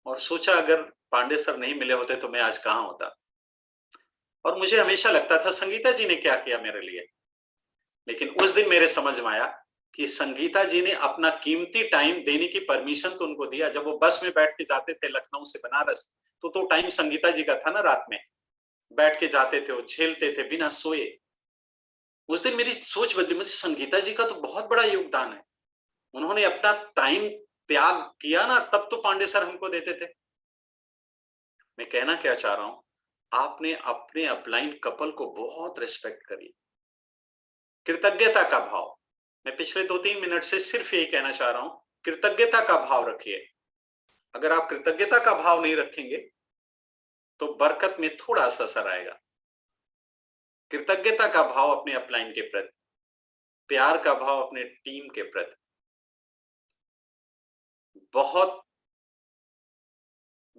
और सोचा अगर पांडे सर नहीं मिले होते तो मैं आज कहाँ होता। और मुझे हमेशा लगता था संगीता जी ने क्या किया मेरे लिए, लेकिन उस दिन मेरे समझ में आया कि संगीता जी ने अपना कीमती टाइम देने की परमिशन तो उनको दिया। जब वो बस में बैठ के जाते थे लखनऊ से बनारस, तो टाइम संगीता जी का था ना, रात में बैठ के जाते थे, वो झेलते थे बिना सोए। उस दिन मेरी सोच बदली, मुझे संगीता जी का तो बहुत बड़ा योगदान है। उन्होंने अपना टाइम त्याग किया ना, तब तो पांडे सर हमको देते थे। मैं कहना क्या चाह रहा हूं, आपने अपने अपलाइन कपल को बहुत रिस्पेक्ट करी, कृतज्ञता का भाव। मैं पिछले 2-3 मिनट से सिर्फ यही कहना चाह रहा हूं, कृतज्ञता का भाव रखिए। अगर आप कृतज्ञता का भाव नहीं रखेंगे तो बरकत में थोड़ा सा असर आएगा। कृतज्ञता का भाव अपने अपलाइन के प्रति, प्यार का भाव अपने टीम के प्रति। बहुत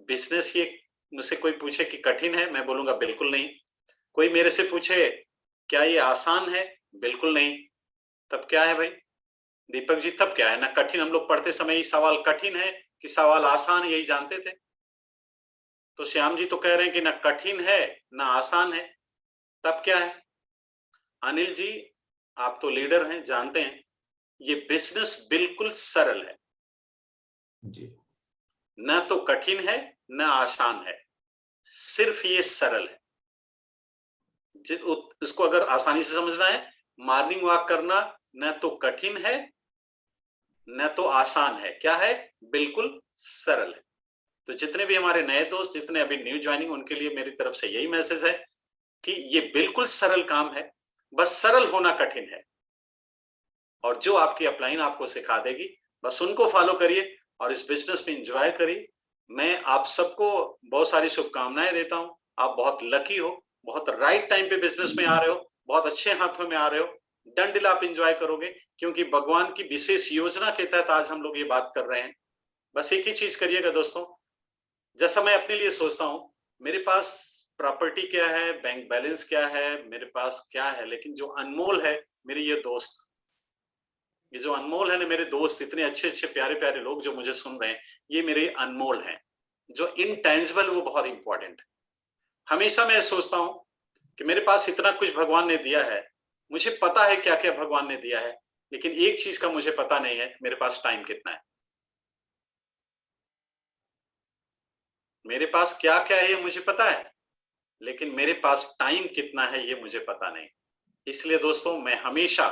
बिजनेस ये, मुझसे कोई पूछे कि कठिन है, मैं बोलूंगा बिल्कुल नहीं। कोई मेरे से पूछे क्या ये आसान है, बिल्कुल नहीं। तब क्या है भाई दीपक जी, तब क्या है ना, कठिन। हम लोग पढ़ते समय ये सवाल कठिन है कि सवाल आसान, यही जानते थे। तो श्याम जी तो कह रहे हैं कि ना कठिन है ना आसान है, तब क्या है। अनिल जी, आप तो लीडर हैं, जानते हैं ये बिजनेस बिल्कुल सरल है
जी।
न तो कठिन है न आसान है, सिर्फ ये सरल है। इसको अगर आसानी से समझना है, मॉर्निंग वॉक करना न तो कठिन है न तो आसान है, क्या है, बिल्कुल सरल है। तो जितने भी हमारे नए दोस्त, जितने अभी न्यू ज्वाइनिंग, उनके लिए मेरी तरफ से यही मैसेज है कि ये बिल्कुल सरल काम है, बस सरल होना कठिन है। और जो आपकी अपलाइन आपको सिखा देगी, बस उनको फॉलो करिए और इस बिजनेस में एंजॉय करिए। मैं आप सबको बहुत सारी शुभकामनाएं देता हूं। आप बहुत लकी हो, बहुत राइट टाइम पे बिजनेस में आ रहे हो, बहुत अच्छे हाथों में आ रहे हो। डंडिल आप एंजॉय करोगे, क्योंकि भगवान की विशेष योजना के तहत आज हम लोग ये बात कर रहे हैं। बस एक ही चीज करिएगा दोस्तों, जैसा मैं अपने लिए सोचता हूं, मेरे पास प्रॉपर्टी क्या है, बैंक बैलेंस क्या है, मेरे पास क्या है, लेकिन जो अनमोल है मेरे ये दोस्त, ये जो अनमोल है ना मेरे दोस्त, इतने अच्छे अच्छे प्यारे प्यारे लोग जो मुझे सुन रहे हैं, ये मेरे अनमोल हैं। जो इनटेंजिबल, वो बहुत इंपॉर्टेंट है। हमेशा मैं सोचता हूं कि मेरे पास इतना कुछ भगवान ने दिया है, मुझे पता है क्या क्या भगवान ने दिया है, लेकिन एक चीज का मुझे पता नहीं है, मेरे पास टाइम कितना है। मेरे पास क्या क्या है ये मुझे पता है, लेकिन मेरे पास टाइम कितना है ये मुझे पता नहीं। इसलिए दोस्तों, मैं हमेशा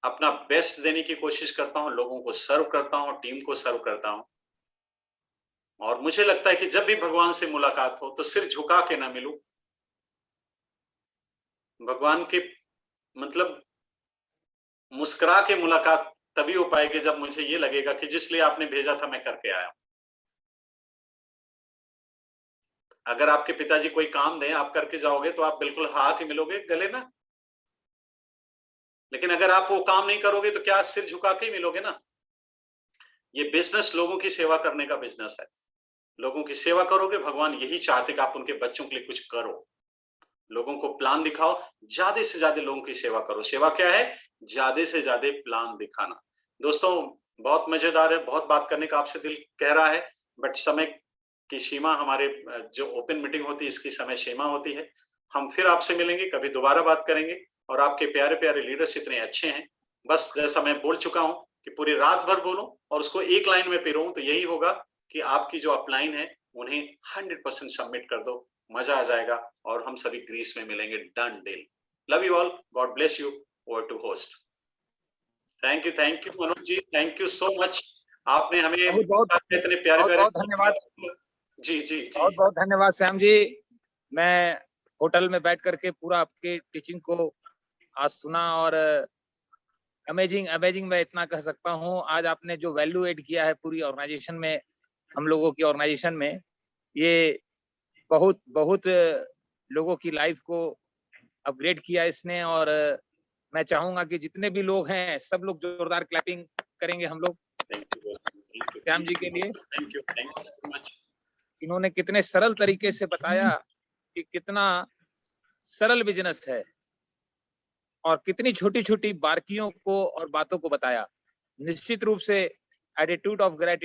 अपना बेस्ट देने की कोशिश करता हूं, लोगों को सर्व करता हूं, टीम को सर्व करता हूं। और मुझे लगता है कि जब भी भगवान से मुलाकात हो तो सिर झुका के ना मिलूं। भगवान के मतलब मुस्कुरा के मुलाकात तभी हो पाएगी जब मुझे ये लगेगा कि जिस लिए आपने भेजा था मैं करके आया। अगर आपके पिताजी कोई काम दें, आप करके जाओगे तो आप बिल्कुल हाँ के मिलोगे गले ना। लेकिन अगर आप वो काम नहीं करोगे तो क्या सिर झुका के ही मिलोगे ना। ये बिजनेस लोगों की सेवा करने का बिजनेस है। लोगों की सेवा करोगे, भगवान यही चाहते कि आप उनके बच्चों के लिए कुछ करो, लोगों को प्लान दिखाओ, ज्यादा से ज्यादा लोगों की सेवा करो। सेवा क्या है? ज्यादा से ज्यादा प्लान दिखाना। दोस्तों, बहुत मजेदार है, बहुत बात करने का आपसे दिल कह रहा है, बट समय की सीमा, हमारे जो ओपन मीटिंग होती है इसकी समय सीमा होती है। हम फिर आपसे मिलेंगे, कभी दोबारा बात करेंगे। और आपके प्यारे प्यारे लीडर्स इतने अच्छे हैं, बस जैसा मैं बोल चुका हूं कि पूरी रात भर बोलूं और उसको एक लाइन में पिरोऊं, तो यही होगा कि आपकी जो अपलाइन है उन्हें 100% सबमिट कर दो, मजा आ जाएगा और हम सभी ग्रीस में मिलेंगे। Done deal. Love you all, God bless you. Over to host. Thank you Manoj ji, thank you so much. आपने हमें
बहुत बहुत
इतने प्यारे
बहुत
प्यारे
बहुत धन्यवाद।
जी जी जी।
बहुत बहुत धन्यवाद श्याम जी। मैं होटल में बैठ करके पूरा आपके टीचिंग को आज सुना और अमेजिंग अमेजिंग मैं इतना कह सकता हूँ। आज आपने जो वैल्यू एड किया है पूरी ऑर्गेनाइजेशन में, हम लोगों की ऑर्गेनाइजेशन में, ये बहुत बहुत लोगों की लाइफ को अपग्रेड किया इसने। और मैं चाहूंगा कि जितने भी लोग हैं सब लोग जोरदार क्लैपिंग करेंगे हम लोग श्याम जी के लिए।
Thank you so much.
इन्होंने कितने सरल तरीके से बताया कि कितना सरल बिजनेस है और कितनी छोटी छोटी बारीकियों को और बातों को बताया। निश्चित रूप से एटीट्यूड ऑफ ग्रेटिट्यूड